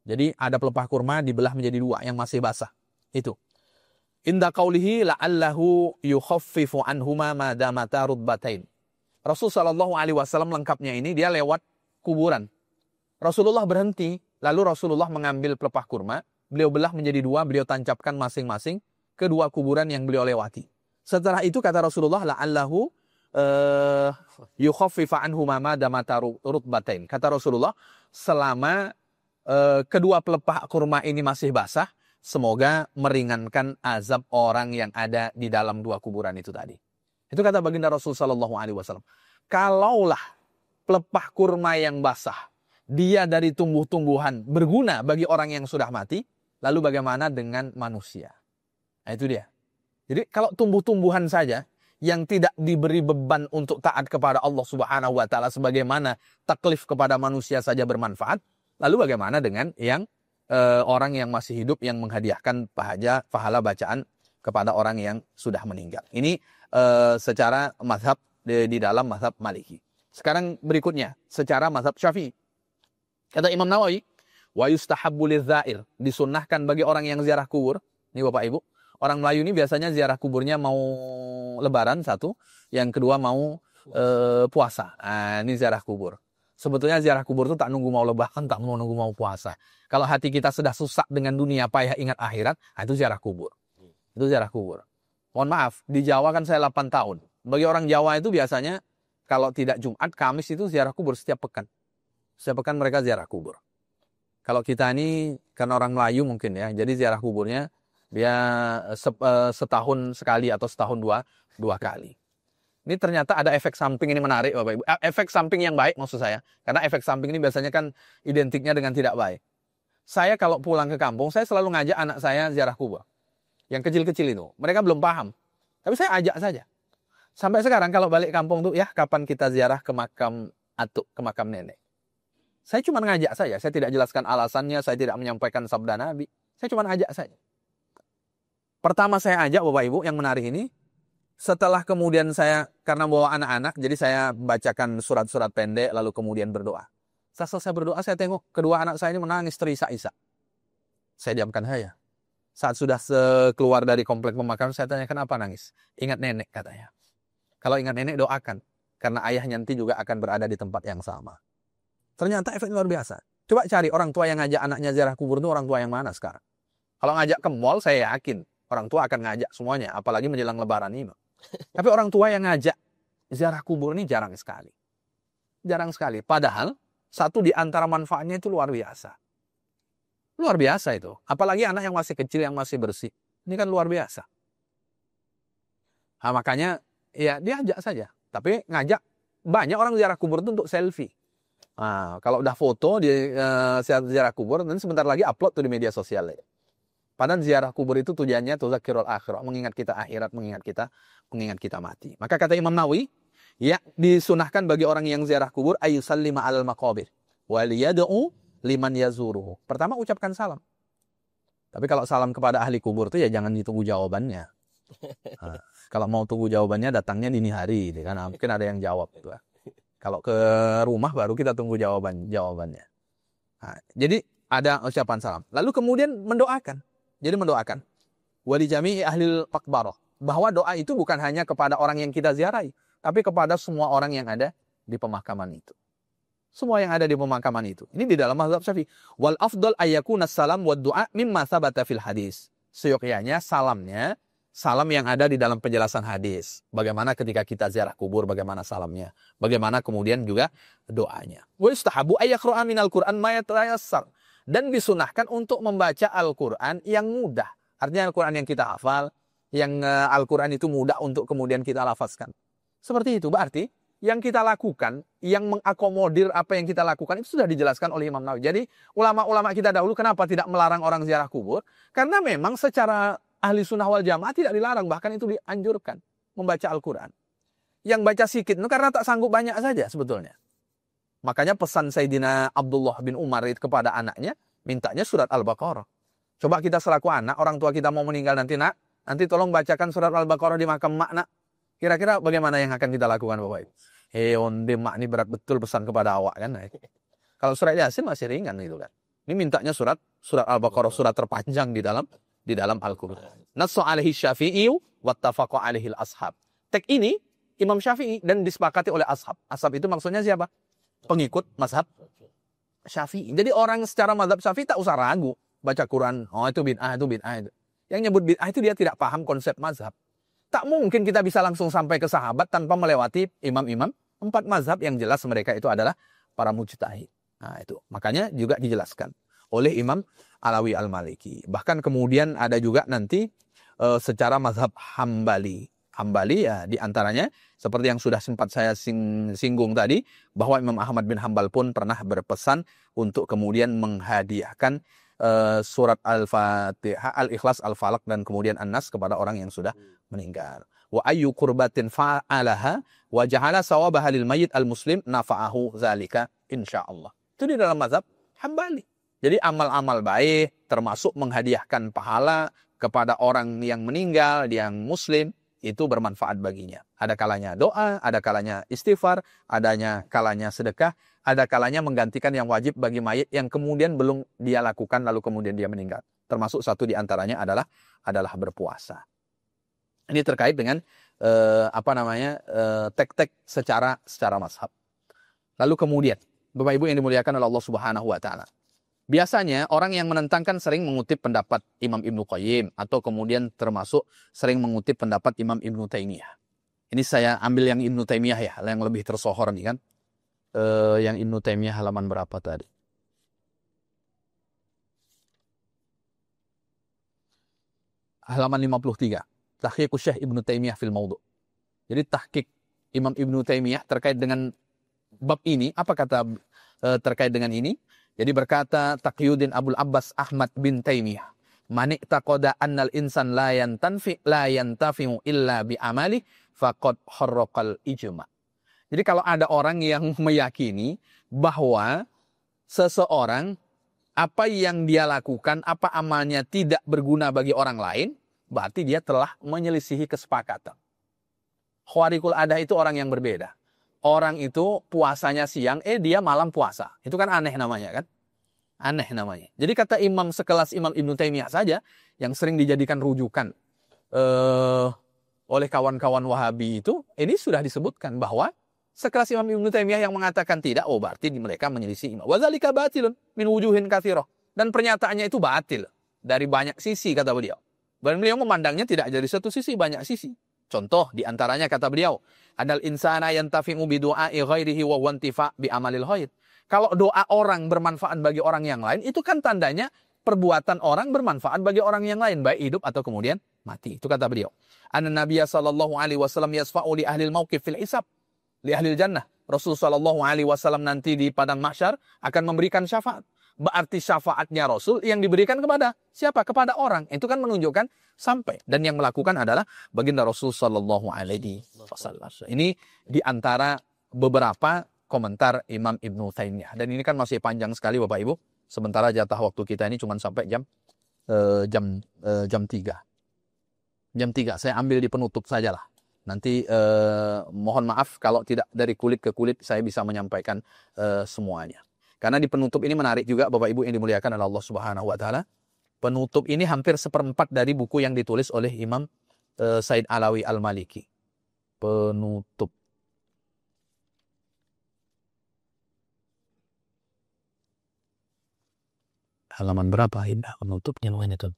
Jadi ada pelepah kurma dibelah menjadi dua yang masih basah. Itu. Inda qaulihi la'allahu yukhaffifu anhuma ma damata rutbatain. Rasul sallallahu alaihi wasallam lengkapnya ini dia lewat kuburan. Rasulullah berhenti, lalu Rasulullah mengambil pelepah kurma, beliau belah menjadi dua, beliau tancapkan masing-masing ke dua kuburan yang beliau lewati. Setelah itu kata Rasulullah la'allahu yukhaffifa anhuma ma damata rutbatain. Kata Rasulullah, selama kedua pelepah kurma ini masih basah, semoga meringankan azab orang yang ada di dalam dua kuburan itu tadi. Itu kata baginda Rasul sallallahu alaihi wasallam. Kalaulah pelepah kurma yang basah, dia dari tumbuh-tumbuhan berguna bagi orang yang sudah mati, lalu bagaimana dengan manusia? Nah itu dia. Jadi kalau tumbuh-tumbuhan saja yang tidak diberi beban untuk taat kepada Allah Subhanahu wa taala sebagaimana taklif kepada manusia saja bermanfaat, lalu bagaimana dengan yang orang yang masih hidup yang menghadiahkan pahala bacaan kepada orang yang sudah meninggal. Ini secara mazhab di dalam mazhab Maliki. Sekarang berikutnya secara mazhab Syafi'i. Kata Imam Nawawi, wa yustahabbu lidzair, disunnahkan bagi orang yang ziarah kubur. Ini Bapak Ibu, orang Melayu ini biasanya ziarah kuburnya mau lebaran satu, yang kedua mau puasa. Nah, ini ziarah kubur. Sebetulnya ziarah kubur itu tak nunggu mau lebaran, tak mau nunggu mau puasa. Kalau hati kita sudah susah dengan dunia, payah ingat akhirat, nah itu ziarah kubur. Itu ziarah kubur. Mohon maaf, di Jawa kan saya 8 tahun. Bagi orang Jawa itu biasanya kalau tidak Jumat, Kamis itu ziarah kubur setiap pekan. Setiap pekan mereka ziarah kubur. Kalau kita ini karena orang Melayu mungkin ya, jadi ziarah kuburnya dia setahun sekali atau setahun dua kali. Ini ternyata ada efek samping ini menarik Bapak Ibu. Efek samping yang baik maksud saya. Karena efek samping ini biasanya kan identiknya dengan tidak baik. Saya kalau pulang ke kampung, saya selalu ngajak anak saya ziarah kubur. Yang kecil-kecil itu. Mereka belum paham. Tapi saya ajak saja. Sampai sekarang kalau balik kampung tuh, ya kapan kita ziarah ke makam atuk, ke makam nenek. Saya cuma ngajak saja. Saya tidak jelaskan alasannya, saya tidak menyampaikan sabda Nabi. Saya cuma ajak saja. Pertama saya ajak Bapak Ibu yang menarik ini, setelah kemudian saya, karena bawa anak-anak, jadi saya bacakan surat-surat pendek, lalu kemudian berdoa. Setelah selesai berdoa, saya tengok kedua anak saya ini menangis terisak-isak. Saya diamkan saya. Saat sudah keluar dari komplek pemakaman, saya tanya, kenapa nangis? Ingat nenek, katanya. Kalau ingat nenek, doakan. Karena ayahnya nanti juga akan berada di tempat yang sama. Ternyata efek luar biasa. Coba cari orang tua yang ngajak anaknya ziarah kubur itu orang tua yang mana sekarang. Kalau ngajak ke mall, saya yakin orang tua akan ngajak semuanya. Apalagi menjelang lebaran ini. Tapi orang tua yang ngajak ziarah kubur ini jarang sekali. Jarang sekali. Padahal satu di antara manfaatnya itu luar biasa. Luar biasa itu. Apalagi anak yang masih kecil, yang masih bersih. Ini kan luar biasa. Nah, makanya ya diajak saja. Tapi ngajak, banyak orang ziarah kubur itu untuk selfie. Nah, kalau udah foto di ziarah kubur, nanti sebentar lagi upload tuh di media sosial. Ya. Padahal ziarah kubur itu tujuannya tuzakirul akhirah, mengingat kita akhirat, mengingat kita mati. Maka kata Imam Nawawi, ya disunahkan bagi orang yang ziarah kubur ayyusallima alal maqabir wal yad'u liman yazuruhu. Pertama ucapkan salam. Tapi kalau salam kepada ahli kubur itu ya jangan ditunggu jawabannya. Nah, kalau mau tunggu jawabannya datangnya dini hari, kan mungkin ada yang jawab itu. Kalau ke rumah baru kita tunggu jawabannya. Nah, jadi ada ucapan salam. Lalu kemudian mendoakan. Jadi mendoakan. Wali jami'i ahlil maqbarah. Bahwa doa itu bukan hanya kepada orang yang kita ziarahi. Tapi kepada semua orang yang ada di pemakaman itu. Semua yang ada di pemakaman itu. Ini di dalam mazhab Syafi'i. Wal afdal ayyakuna salam wa du'a mimma thabata fil hadis. Seyogyanya salamnya, salam yang ada di dalam penjelasan hadis. Bagaimana ketika kita ziarah kubur, bagaimana salamnya. Bagaimana kemudian juga doanya. Wa yustahabu ayyaqra'a minal Qur'an ma yatayassar. Dan disunahkan untuk membaca Al-Quran yang mudah. Artinya Al-Quran yang kita hafal, yang Al-Quran itu mudah untuk kemudian kita lafazkan. Seperti itu. Berarti yang kita lakukan, yang mengakomodir apa yang kita lakukan itu sudah dijelaskan oleh Imam Nawawi. Jadi ulama-ulama kita dahulu kenapa tidak melarang orang ziarah kubur? Karena memang secara ahli sunnah wal jamaah tidak dilarang, bahkan itu dianjurkan membaca Al-Quran. Yang baca sikit itu karena tak sanggup banyak saja sebetulnya. Makanya pesan Sayyidina Abdullah bin Umar kepada anaknya, mintanya surat Al-Baqarah. Coba kita selaku anak, orang tua kita mau meninggal nanti, nak, nanti tolong bacakan surat Al-Baqarah di makam mak, nak. Kira-kira bagaimana yang akan kita lakukan, Bapak Ibu? Onde mak ini berat betul pesan kepada awak kan. Kalau surat Yasin masih ringan gitu kan. Ini mintanya surat Al-Baqarah, surat terpanjang di dalam Al-Qur'an. Nasu alaihi Syafi'i wattafaqa alaihi al-ashab. Teks ini Imam Syafi'i dan disepakati oleh ashab. Ashab itu maksudnya siapa? Pengikut mazhab Syafi'i. Jadi orang secara mazhab Syafi'i tak usah ragu baca Quran. Oh itu bid'ah, itu bid'ah itu. Yang nyebut bid'ah itu dia tidak paham konsep mazhab. Tak mungkin kita bisa langsung sampai ke sahabat tanpa melewati imam-imam 4 mazhab yang jelas mereka itu adalah para mujtahid. Nah itu. Makanya juga dijelaskan oleh Imam Alawi Al-Maliki. Bahkan kemudian ada juga nanti secara mazhab Hambali. Hambali ya diantaranya seperti yang sudah sempat saya singgung tadi, bahwa Imam Ahmad bin Hambal pun pernah berpesan untuk kemudian menghadiahkan surat Al-Fatihah, Al-Ikhlas, Al-Falaq dan kemudian An-Nas kepada orang yang sudah meninggal. Wa ayyu qurbatin fa'alaha wa ja'ala sawabaha lil mayyit al-muslim nafa'ahu zalika insyaallah. Itu di dalam mazhab Hambali. Jadi amal-amal baik termasuk menghadiahkan pahala kepada orang yang meninggal, yang muslim, itu bermanfaat baginya. Ada kalanya doa, ada kalanya istighfar, adanya kalanya sedekah, ada kalanya menggantikan yang wajib bagi mayit yang kemudian belum dia lakukan lalu kemudian dia meninggal. Termasuk satu di antaranya adalah berpuasa. Ini terkait dengan tek-tek secara mazhab. Lalu kemudian Bapak Ibu yang dimuliakan oleh Allah Subhanahu wa taala. Biasanya orang yang menentangkan sering mengutip pendapat Imam Ibnu Qayyim atau kemudian termasuk sering mengutip pendapat Imam Ibnu Taimiyah. Ini saya ambil yang Ibnu Taimiyah ya, yang lebih tersohor nih kan. Yang Ibnu Taimiyah halaman berapa tadi? Halaman 53. Tahqiq Syekh Ibnu Taimiyah fil Maudhu'. Jadi tahqiq Imam Ibnu Taimiyah terkait dengan bab ini, apa kata terkait dengan ini? Jadi berkata Taqiyuddin Abul Abbas Ahmad bin Taimiyah, "Man i'taqada annal insan la yantafi'u illa bi amali faqad harraqal ijma'." Jadi kalau ada orang yang meyakini bahwa seseorang apa yang dia lakukan, apa amalnya tidak berguna bagi orang lain, berarti dia telah menyelisihi kesepakatan. Khawariqul adah itu orang yang berbeda. Orang itu puasanya siang, dia malam puasa. Itu kan aneh namanya kan? Aneh namanya. Jadi kata imam sekelas Imam Ibnu Taimiyah saja, yang sering dijadikan rujukan oleh kawan-kawan Wahabi itu, ini sudah disebutkan bahwa sekelas Imam Ibnu Taimiyah yang mengatakan tidak, berarti mereka menyelisih imam. Wadzalika batilun min wujuhin katsirah. Dan pernyataannya itu batil dari banyak sisi, kata beliau. Dan beliau memandangnya tidak dari satu sisi, banyak sisi. Contoh diantaranya kata beliau, adal insana yantafi'u bi du'a'i ghairihi wa wantifa' bi amalil ghair. Kalau doa orang bermanfaat bagi orang yang lain, itu kan tandanya perbuatan orang bermanfaat bagi orang yang lain, baik hidup atau kemudian mati. Itu kata beliau. Anna Nabiya sallallahu alaihi wasallam yasfa'u li ahli al-mauqif fil hisab, li ahli al-jannah. Rasul sallallahu alaihi wasallam nanti di padang mahsyar akan memberikan syafaat. Berarti syafaatnya Rasul yang diberikan kepada siapa? Kepada orang. Itu kan menunjukkan sampai. Dan yang melakukan adalah baginda Rasul sallallahu alaihi wasallam. Ini di antara beberapa komentar Imam Ibnu Taimiyah. Dan ini kan masih panjang sekali Bapak Ibu. Sementara jatah waktu kita ini cuma sampai jam 3. Jam 3. Saya ambil di penutup sajalah. Nanti mohon maaf kalau tidak dari kulit ke kulit saya bisa menyampaikan semuanya. Karena di penutup ini menarik juga Bapak Ibu yang dimuliakan oleh Allah Subhanahu wa taala. Penutup ini hampir 1/4 dari buku yang ditulis oleh Imam Said Alawi Al-Maliki. Penutup. Halaman berapa? Indah penutupnya mana itu?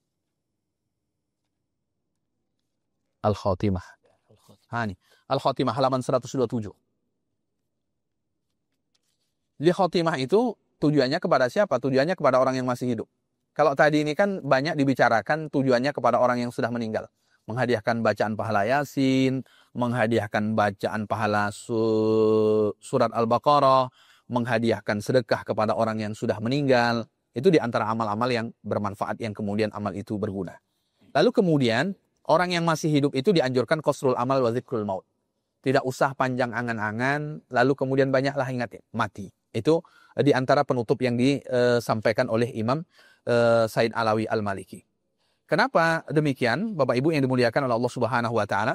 Al-Khatimah. Ini. Al-Khatimah halaman 127. Di Khatimah itu tujuannya kepada siapa? Tujuannya kepada orang yang masih hidup. Kalau tadi ini kan banyak dibicarakan tujuannya kepada orang yang sudah meninggal. Menghadiahkan bacaan pahala Yasin, menghadiahkan bacaan pahala surat Al-Baqarah, menghadiahkan sedekah kepada orang yang sudah meninggal. Itu di antara amal-amal yang bermanfaat yang kemudian amal itu berguna. Lalu kemudian orang yang masih hidup itu dianjurkan qasrul amal wa dzikrul maut. Tidak usah panjang angan-angan, lalu kemudian banyaklah ingat mati. Itu di antara penutup yang disampaikan oleh Imam Said Alawi Al-Maliki. Kenapa demikian? Bapak Ibu yang dimuliakan oleh Allah Subhanahu wa taala.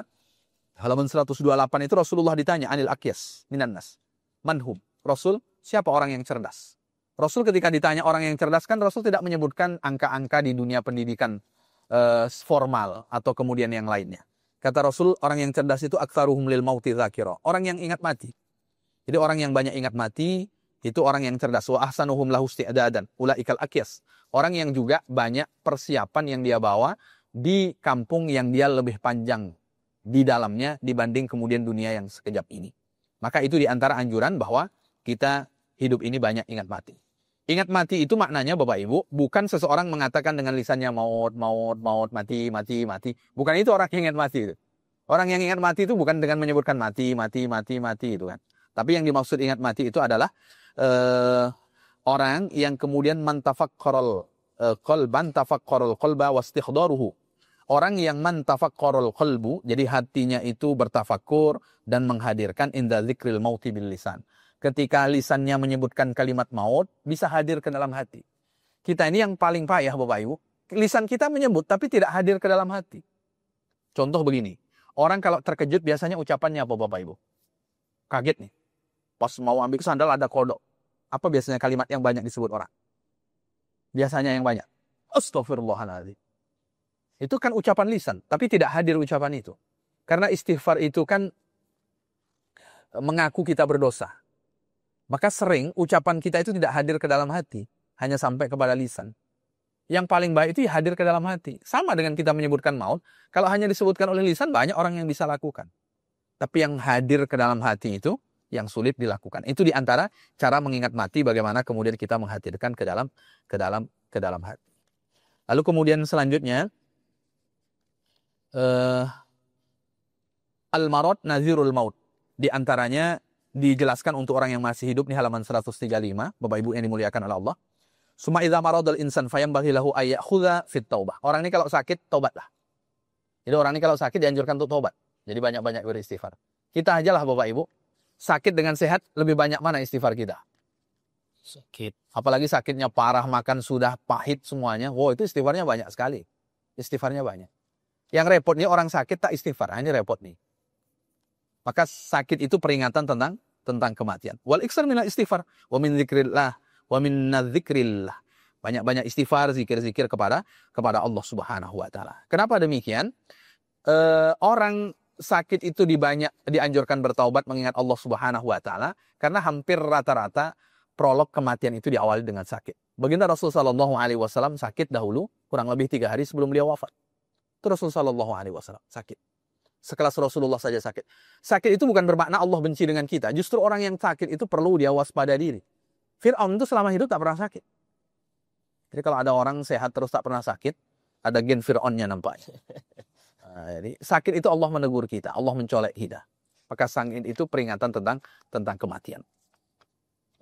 Halaman 128 itu Rasulullah ditanya anil akyas minan nas. Manhum? Rasul, siapa orang yang cerdas? Rasul ketika ditanya orang yang cerdas kan Rasul tidak menyebutkan angka-angka di dunia pendidikan formal atau kemudian yang lainnya. Kata Rasul, orang yang cerdas itu aktsaruhum lil mauti dzakira. Orang yang ingat mati. Jadi orang yang banyak ingat mati itu orang yang cerdas. Wa ahsanuhum lahu isti'dadan ulaikal akyas. Orang yang juga banyak persiapan yang dia bawa di kampung yang dia lebih panjang di dalamnya dibanding kemudian dunia yang sekejap ini. Maka itu di antara anjuran bahwa kita hidup ini banyak ingat mati. Ingat mati itu maknanya Bapak Ibu, bukan seseorang mengatakan dengan lisannya maut, mati. Bukan itu orang yang ingat mati itu. Orang yang ingat mati itu bukan dengan menyebutkan mati itu kan. Tapi yang dimaksud ingat mati itu adalah orang yang kemudian mantafakkarul qalba wastikhdaruhu. Orang yang mantafakkarul qalbu, jadi hatinya itu bertafakkur dan menghadirkan inda dzikril mauti bil lisan. Ketika lisannya menyebutkan kalimat maut, bisa hadir ke dalam hati. Kita ini yang paling payah Bapak Ibu. Lisan kita menyebut tapi tidak hadir ke dalam hati. Contoh begini. Orang kalau terkejut biasanya ucapannya apa Bapak Ibu? Kaget nih. Pas mau ambil sandal ada kodok. Apa biasanya kalimat yang banyak disebut orang? Biasanya yang banyak. Astaghfirullahaladzim. Itu kan ucapan lisan. Tapi tidak hadir ucapan itu. Karena istighfar itu kan mengaku kita berdosa. Maka sering ucapan kita itu tidak hadir ke dalam hati. Hanya sampai kepada lisan. Yang paling baik itu hadir ke dalam hati. Sama dengan kita menyebutkan maut. Kalau hanya disebutkan oleh lisan, banyak orang yang bisa lakukan. Tapi yang hadir ke dalam hati itu, yang sulit dilakukan. Itu diantara cara mengingat mati, bagaimana kemudian kita menghadirkan ke dalam hati. Lalu kemudian selanjutnya, al-marad nazirul maut. Di antaranya dijelaskan untuk orang yang masih hidup di halaman 135, Bapak Ibu yang dimuliakan oleh Allah. Suma idza maradal insan fayambaghi lahu ay ya'khudha fit taubah. Orang ini kalau sakit tobatlah. Jadi orang ini kalau sakit dianjurkan untuk tobat. Jadi banyak-banyak beristighfar. Kita ajalah Bapak Ibu, sakit dengan sehat lebih banyak mana istighfar kita? Sakit. Apalagi sakitnya parah, makan sudah pahit semuanya. Wow, itu istighfarnya banyak sekali. Istighfarnya banyak. Yang repot nih orang sakit tak istighfar. Ini repot nih. Maka sakit itu peringatan tentang kematian. Wal iksar minal istighfar wa min dzikrillah wa minna dzikrillah. Banyak-banyak istighfar, zikir-zikir kepada Allah Subhanahu wa taala. Kenapa demikian? Orang sakit itu dianjurkan bertaubat mengingat Allah Subhanahu wa taala karena hampir rata-rata prolog kematian itu diawali dengan sakit. Baginda Rasul sallallahu alaihi wasallam sakit dahulu kurang lebih 3 hari sebelum beliau wafat. Itu Rasul sallallahu alaihi wasallam sakit. Sekelas Rasulullah saja sakit. Sakit itu bukan bermakna Allah benci dengan kita. Justru orang yang sakit itu perlu dia waspada diri. Fir'aun itu selama hidup tak pernah sakit. Jadi kalau ada orang sehat terus tak pernah sakit, ada gen Fir'aunnya nampaknya. Nah, jadi sakit itu Allah menegur kita, Allah mencolek kita. Maka sakit itu peringatan tentang kematian.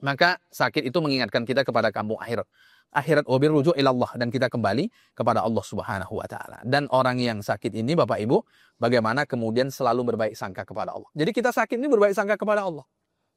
Maka sakit itu mengingatkan kita kepada kampung akhirat. Akhirat wabir rujuk ilallah, dan kita kembali kepada Allah Subhanahu wa taala. Dan orang yang sakit ini Bapak Ibu, bagaimana kemudian selalu berbaik sangka kepada Allah. Jadi kita sakit ini berbaik sangka kepada Allah.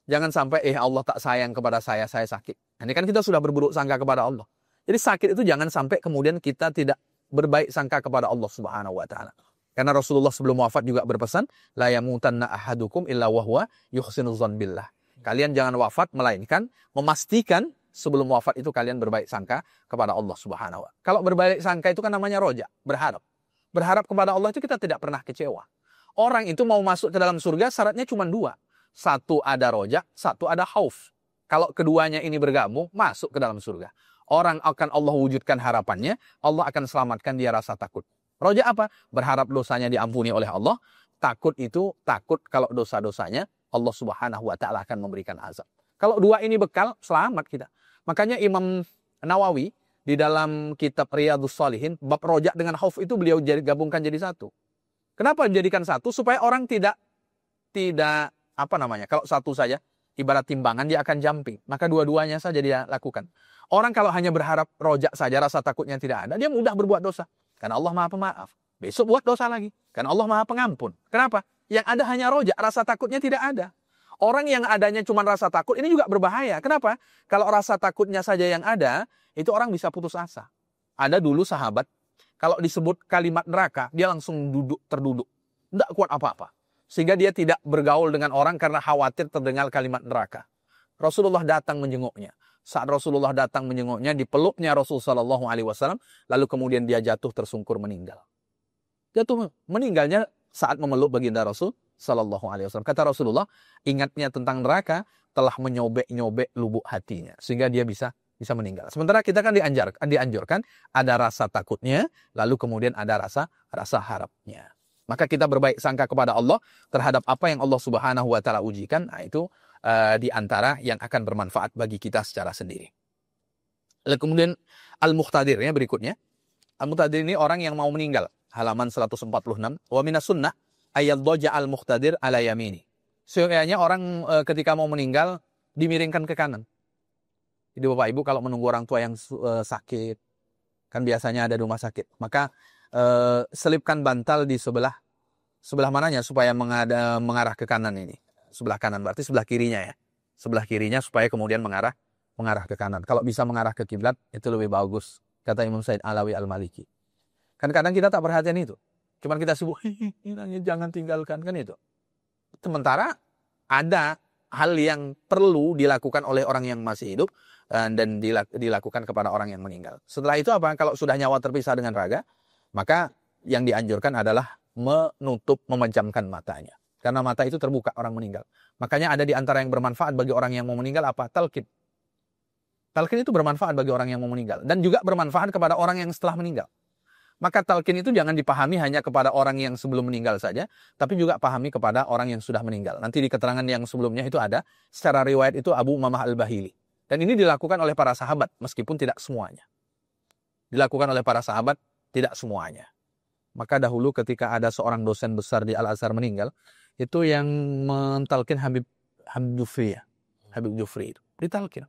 Jangan sampai Allah tak sayang kepada saya sakit. Ini kan kita sudah berburuk sangka kepada Allah. Jadi sakit itu jangan sampai kemudian kita tidak berbaik sangka kepada Allah Subhanahu wa taala. Karena Rasulullah sebelum wafat juga berpesan, la yamutanna ahadukum illa wa huwa yuhsinu dzan billah. Kalian jangan wafat melainkan memastikan sebelum wafat itu kalian berbaik sangka kepada Allah Subhanahu wa taala. Kalau berbaik sangka itu kan namanya roja, berharap. Berharap kepada Allah itu kita tidak pernah kecewa. Orang itu mau masuk ke dalam surga syaratnya cuma 2. Satu ada roja, satu ada khauf. Kalau keduanya ini bergabung, masuk ke dalam surga. orang akan Allah wujudkan harapannya, Allah akan selamatkan dia rasa takut. Roja apa? Berharap dosanya diampuni oleh Allah. Takut itu, takut kalau dosa-dosanya Allah Subhanahu wa Ta'ala akan memberikan azab. Kalau dua ini bekal, selamat kita. Makanya Imam Nawawi di dalam kitab Riyadhus Shalihin, bab roja dengan khauf itu beliau gabungkan jadi satu. Kenapa dijadikan satu? Supaya orang tidak kalau satu saja ibarat timbangan dia akan jumping. Maka dua-duanya saja dia lakukan. Orang kalau hanya berharap roja saja, rasa takutnya tidak ada, dia mudah berbuat dosa. Karena Allah Maha Pemaaf. Besok buat dosa lagi. Karena Allah Maha Pengampun. Kenapa? Yang ada hanya roja, rasa takutnya tidak ada. Orang yang adanya cuma rasa takut, ini juga berbahaya. Kenapa? Kalau rasa takutnya saja yang ada, itu orang bisa putus asa. Ada dulu sahabat, kalau disebut kalimat neraka, dia langsung terduduk. Tidak kuat apa-apa. Sehingga dia tidak bergaul dengan orang karena khawatir terdengar kalimat neraka. Rasulullah datang menjenguknya. Saat Rasulullah datang menjenguknya, dipeluknya Rasulullah SAW, lalu kemudian dia jatuh tersungkur meninggal. Jatuh meninggalnya saat memeluk baginda Rasul SAW. Kata Rasulullah, ingatnya tentang neraka telah menyobek-nyobek lubuk hatinya, sehingga dia bisa meninggal. Sementara kita kan dianjurkan ada rasa takutnya, lalu kemudian ada rasa harapnya. Maka kita berbaik sangka kepada Allah terhadap apa yang Allah Subhanahu wa Ta'ala ujikan. Nah, itu di antara yang akan bermanfaat bagi kita secara sendiri. Lalu kemudian Al-Muqtadir ya berikutnya. Al-Muqtadir ini orang yang mau meninggal. Halaman 146. Wa minas sunnah ayyadhaja al-muqtadir ala yamini. Sehingga orang ketika mau meninggal dimiringkan ke kanan. Jadi Bapak Ibu kalau menunggu orang tua yang sakit, kan biasanya ada di rumah sakit, maka selipkan bantal di sebelah mananya supaya mengarah ke kanan ini. Sebelah kanan berarti sebelah kirinya ya. Sebelah kirinya supaya kemudian mengarah ke kanan. Kalau bisa mengarah ke kiblat itu lebih bagus, kata Imam Said Alawi Al-Maliki. Kan kadang kita tak perhatian itu. Cuman kita sibuk, jangan tinggalkan, kan itu. Sementara ada hal yang perlu dilakukan oleh orang yang masih hidup dan dilakukan kepada orang yang meninggal. Setelah itu apa? Kalau sudah nyawa terpisah dengan raga, maka yang dianjurkan adalah memejamkan matanya. Karena mata itu terbuka orang meninggal. Makanya ada di antara yang bermanfaat bagi orang yang mau meninggal apa? Talqin. Talqin itu bermanfaat bagi orang yang mau meninggal. Dan juga bermanfaat kepada orang yang setelah meninggal. Maka talqin itu jangan dipahami hanya kepada orang yang sebelum meninggal saja, tapi juga pahami kepada orang yang sudah meninggal. Nanti di keterangan yang sebelumnya itu ada, secara riwayat itu Abu Umamah Al-Bahili. Dan ini dilakukan oleh para sahabat, meskipun tidak semuanya. Dilakukan oleh para sahabat, tidak semuanya. Maka dahulu ketika ada seorang dosen besar di Al-Azhar meninggal, itu yang mentalkin Habib Jufri ya. Habib Jufri itu. Ditalkin.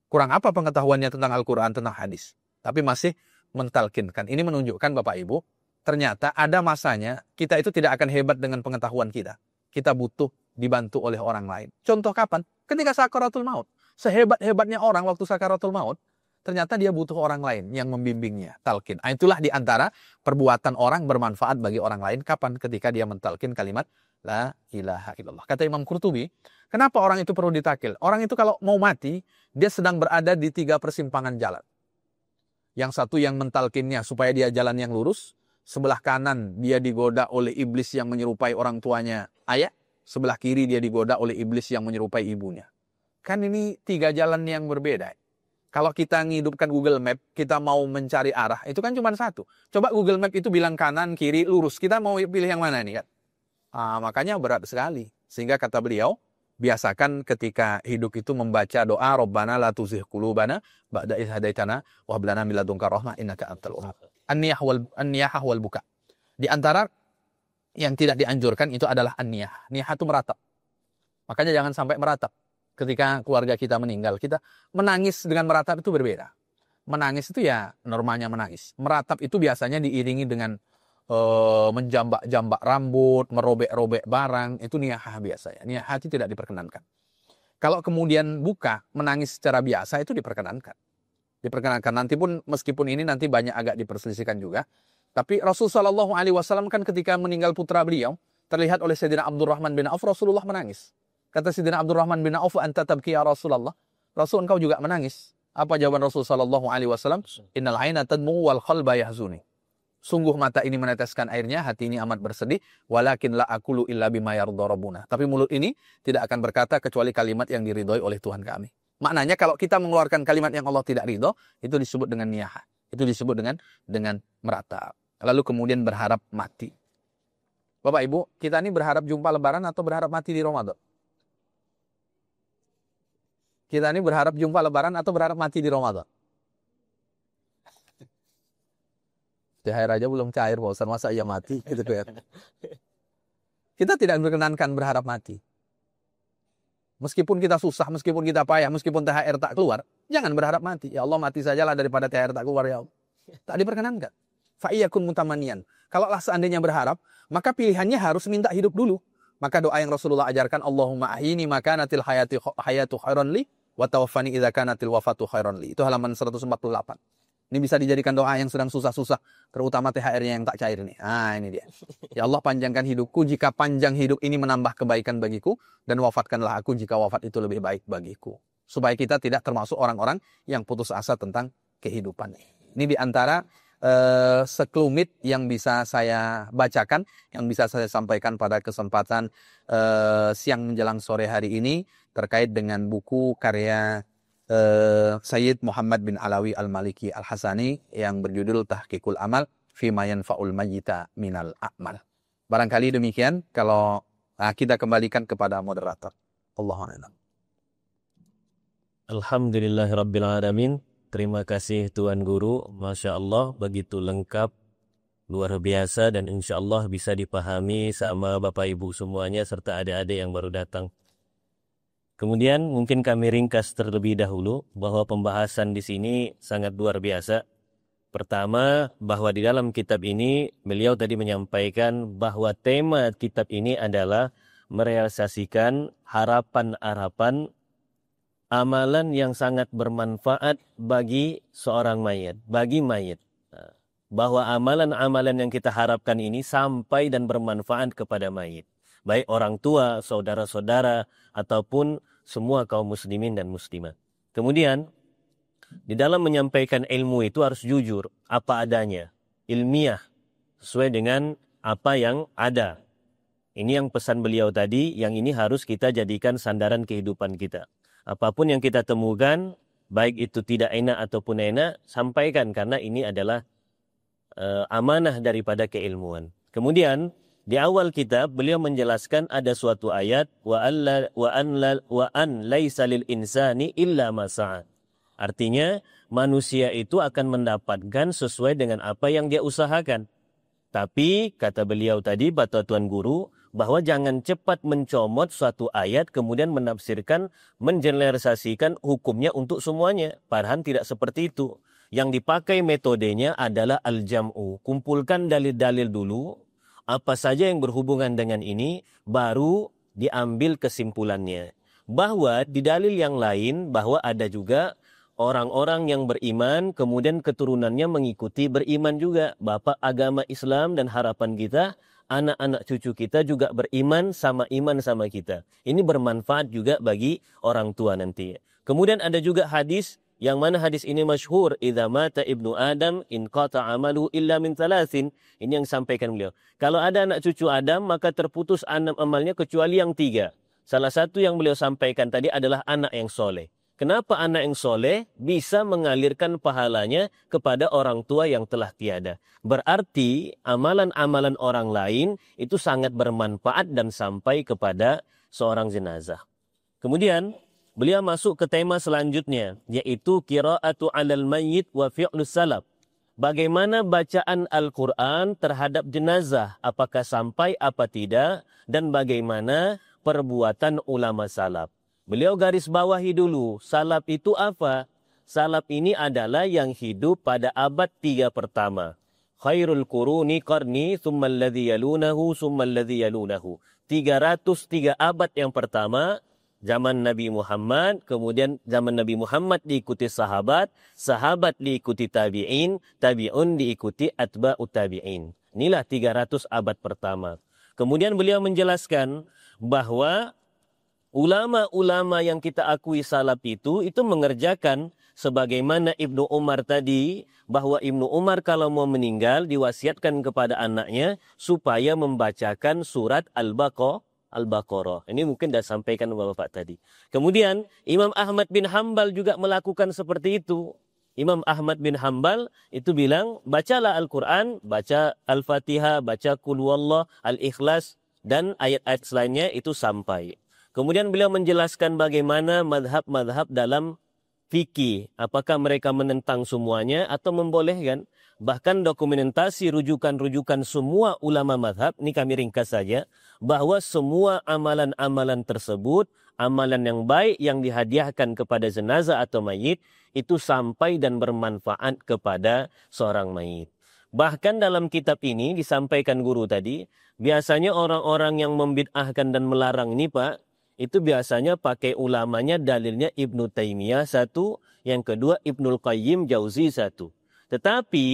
Kurang apa pengetahuannya tentang Al-Quran, tentang hadis. Tapi masih mentalkinkan. Ini menunjukkan Bapak Ibu, ternyata ada masanya kita itu tidak akan hebat dengan pengetahuan kita. Kita butuh dibantu oleh orang lain. Contoh kapan? Ketika sakaratul maut. Sehebat-hebatnya orang waktu sakaratul maut, ternyata dia butuh orang lain yang membimbingnya. Talkin. Itulah di antara perbuatan orang bermanfaat bagi orang lain. Kapan? Ketika dia mentalkin kalimat La ilaha illallah. Kata Imam Qurtubi, kenapa orang itu perlu ditakil? Orang itu kalau mau mati, dia sedang berada di 3 persimpangan jalan. Yang satu yang mentalkinnya supaya dia jalan yang lurus. Sebelah kanan dia digoda oleh iblis yang menyerupai orang tuanya ayah. Sebelah kiri dia digoda oleh iblis yang menyerupai ibunya. Kan ini 3 jalan yang berbeda. Kalau kita ngidupkan Google Map, kita mau mencari arah, itu kan cuma satu. Coba Google Map itu bilang kanan, kiri, lurus. Kita mau pilih yang mana nih kan? Makanya berat sekali. Sehingga kata beliau, biasakan ketika hidup itu membaca doa Rabbana la tuzigh qulubana ba'da idh hadaitana wa hab lana min ladunka rahmah innaka antal wahhab. An-niyahah wal buka. Di antara yang tidak dianjurkan itu adalah an-niyah. Niyah itu meratap. Makanya jangan sampai meratap. Ketika keluarga kita meninggal, kita menangis dengan meratap itu berbeda. Menangis itu ya normalnya menangis. Meratap itu biasanya diiringi dengan menjambak-jambak rambut, merobek-robek barang, itu niyahah biasanya. Niyahah itu tidak diperkenankan. Kalau kemudian buka, menangis secara biasa itu diperkenankan. Diperkenankan. Nanti pun, meskipun ini nanti banyak agak diperselisihkan juga. Tapi Rasulullah SAW kan ketika meninggal putra beliau, terlihat oleh Sayyidina Abdurrahman bin Auf, Rasulullah menangis. Kata Sayyidina Abdurrahman bin Auf, anta tabki ya Rasulullah. Rasul, engkau juga menangis. Apa jawaban Rasulullah SAW? Innal aina tadmu wal qalba yahzuni. Sungguh mata ini meneteskan airnya, hati ini amat bersedih. Walakin la aqulu illa bima yardha rabbuna. Tapi mulut ini tidak akan berkata kecuali kalimat yang diridhoi oleh Tuhan kami. Maknanya kalau kita mengeluarkan kalimat yang Allah tidak ridho, itu disebut dengan niyaha. Itu disebut dengan meratap. Lalu kemudian berharap mati. Bapak Ibu, kita ini berharap jumpa Lebaran atau berharap mati di Ramadan? Kita ini berharap jumpa Lebaran atau berharap mati di Ramadan? THR aja belum cair, Pak Ustaz, masa iya mati? Gitu kan. Kita tidak berkenankan berharap mati. Meskipun kita susah, meskipun kita payah, meskipun THR tak keluar, jangan berharap mati. Ya Allah, mati sajalah daripada THR tak keluar, ya Allah. Tak diperkenankan. Fa'iyakun mutamanian. Kalaulah seandainya berharap, maka pilihannya harus minta hidup dulu. Maka doa yang Rasulullah ajarkan, Allahumma ahini makanatil hayatu khairan li, wa tawaffani idza kanatil wafatu khairan li. Itu halaman 148. Ini bisa dijadikan doa yang sedang susah-susah, terutama THR-nya yang tak cair ini. Ah, ini dia. Ya Allah, panjangkan hidupku jika panjang hidup ini menambah kebaikan bagiku, dan wafatkanlah aku jika wafat itu lebih baik bagiku. Supaya kita tidak termasuk orang-orang yang putus asa tentang kehidupan. Ini diantara sekelumit yang bisa saya bacakan, yang bisa saya sampaikan pada kesempatan siang menjelang sore hari ini terkait dengan buku karya Sayyid Muhammad bin Alawi Al-Maliki Al-Hasani yang berjudul Tahqiqul Amal Fima Yanfa'ul Mayyita Minal A'mal. Barangkali demikian, kalau kita kembalikan kepada moderator. Allahu a'lam. Alhamdulillahirabbil alamin. Terima kasih Tuan Guru, Masya Allah, begitu lengkap, luar biasa, dan insya Allah bisa dipahami sama Bapak Ibu semuanya serta adik-adik yang baru datang. Kemudian mungkin kami ringkas terlebih dahulu bahwa pembahasan di sini sangat luar biasa. Pertama, bahwa di dalam kitab ini beliau tadi menyampaikan bahwa tema kitab ini adalah merealisasikan harapan-harapan amalan yang sangat bermanfaat bagi seorang mayit, bagi mayit. Bahwa amalan-amalan yang kita harapkan ini sampai dan bermanfaat kepada mayit. Baik orang tua, saudara-saudara, ataupun semua kaum muslimin dan muslimat. Kemudian, di dalam menyampaikan ilmu itu harus jujur, apa adanya, ilmiah, sesuai dengan apa yang ada. Ini yang pesan beliau tadi, yang ini harus kita jadikan sandaran kehidupan kita. Apapun yang kita temukan, baik itu tidak enak ataupun enak, sampaikan, karena ini adalah amanah daripada keilmuan. Kemudian, di awal kitab beliau menjelaskan ada suatu ayat wa an laisa lil insani illa ma sa'a. Artinya manusia itu akan mendapatkan sesuai dengan apa yang dia usahakan. Tapi kata beliau tadi, kata Tuan Guru, bahwa jangan cepat mencomot suatu ayat kemudian menafsirkan, mengeneralisasikan hukumnya untuk semuanya. Padahal tidak seperti itu. Yang dipakai metodenya adalah al-jam'u. Kumpulkan dalil-dalil dulu, apa saja yang berhubungan dengan ini, baru diambil kesimpulannya. Bahwa di dalil yang lain, bahwa ada juga orang-orang yang beriman, kemudian keturunannya mengikuti beriman juga. Bapak agama Islam dan harapan kita, anak-anak cucu kita juga beriman sama kita. Ini bermanfaat juga bagi orang tua nanti. Kemudian ada juga hadis, yang mana hadis ini masyhur, idza mata ibnu Adam in qata amalu illa min thalathin. Ini yang sampaikan beliau. Kalau ada anak cucu Adam, maka terputus amalnya kecuali yang 3. Salah satu yang beliau sampaikan tadi adalah anak yang soleh. Kenapa anak yang soleh bisa mengalirkan pahalanya kepada orang tua yang telah tiada? Berarti amalan-amalan orang lain itu sangat bermanfaat dan sampai kepada seorang jenazah. Kemudian beliau masuk ke tema selanjutnya, yaitu qiraatu 'alal mayyit wa fi'lus salaf. Bagaimana bacaan Al-Quran terhadap jenazah, apakah sampai apa tidak, dan bagaimana perbuatan ulama salaf. Beliau garis bawahi dulu, salaf itu apa? Salaf ini adalah yang hidup pada abad 3 pertama. Khairul quruni qarni, thumma alladhi yalunahu, thumma alladhi yalunahu. 303 abad yang pertama, zaman Nabi Muhammad, kemudian zaman Nabi Muhammad diikuti sahabat, sahabat diikuti tabi'in, tabi'un diikuti atba'ut tabi'in. Inilah 300 abad pertama. Kemudian beliau menjelaskan bahwa ulama-ulama yang kita akui salaf itu mengerjakan sebagaimana Ibnu Umar tadi, bahwa Ibnu Umar kalau mau meninggal diwasiatkan kepada anaknya supaya membacakan surat Al-Baqarah, Al-Baqarah. Ini mungkin dah sampaikan Bapak tadi. Kemudian Imam Ahmad bin Hambal juga melakukan seperti itu. Imam Ahmad bin Hambal itu bilang, bacalah Al-Quran, baca Al-Fatihah, baca Qul Huwallah, Al-Ikhlas, dan ayat-ayat selainnya itu sampai. Kemudian beliau menjelaskan bagaimana madhab-madhab dalam fikih. Apakah mereka menentang semuanya atau membolehkan. Bahkan dokumentasi rujukan-rujukan semua ulama madhab, ini kami ringkas saja, bahwa semua amalan-amalan tersebut, amalan yang baik yang dihadiahkan kepada jenazah atau mayit, itu sampai dan bermanfaat kepada seorang mayit. Bahkan dalam kitab ini disampaikan guru tadi, biasanya orang-orang yang membid'ahkan dan melarang ini Pak, itu biasanya pakai ulamanya dalilnya Ibnu Taimiyah satu, yang kedua Ibnul Qayyim Jauzi satu. Tetapi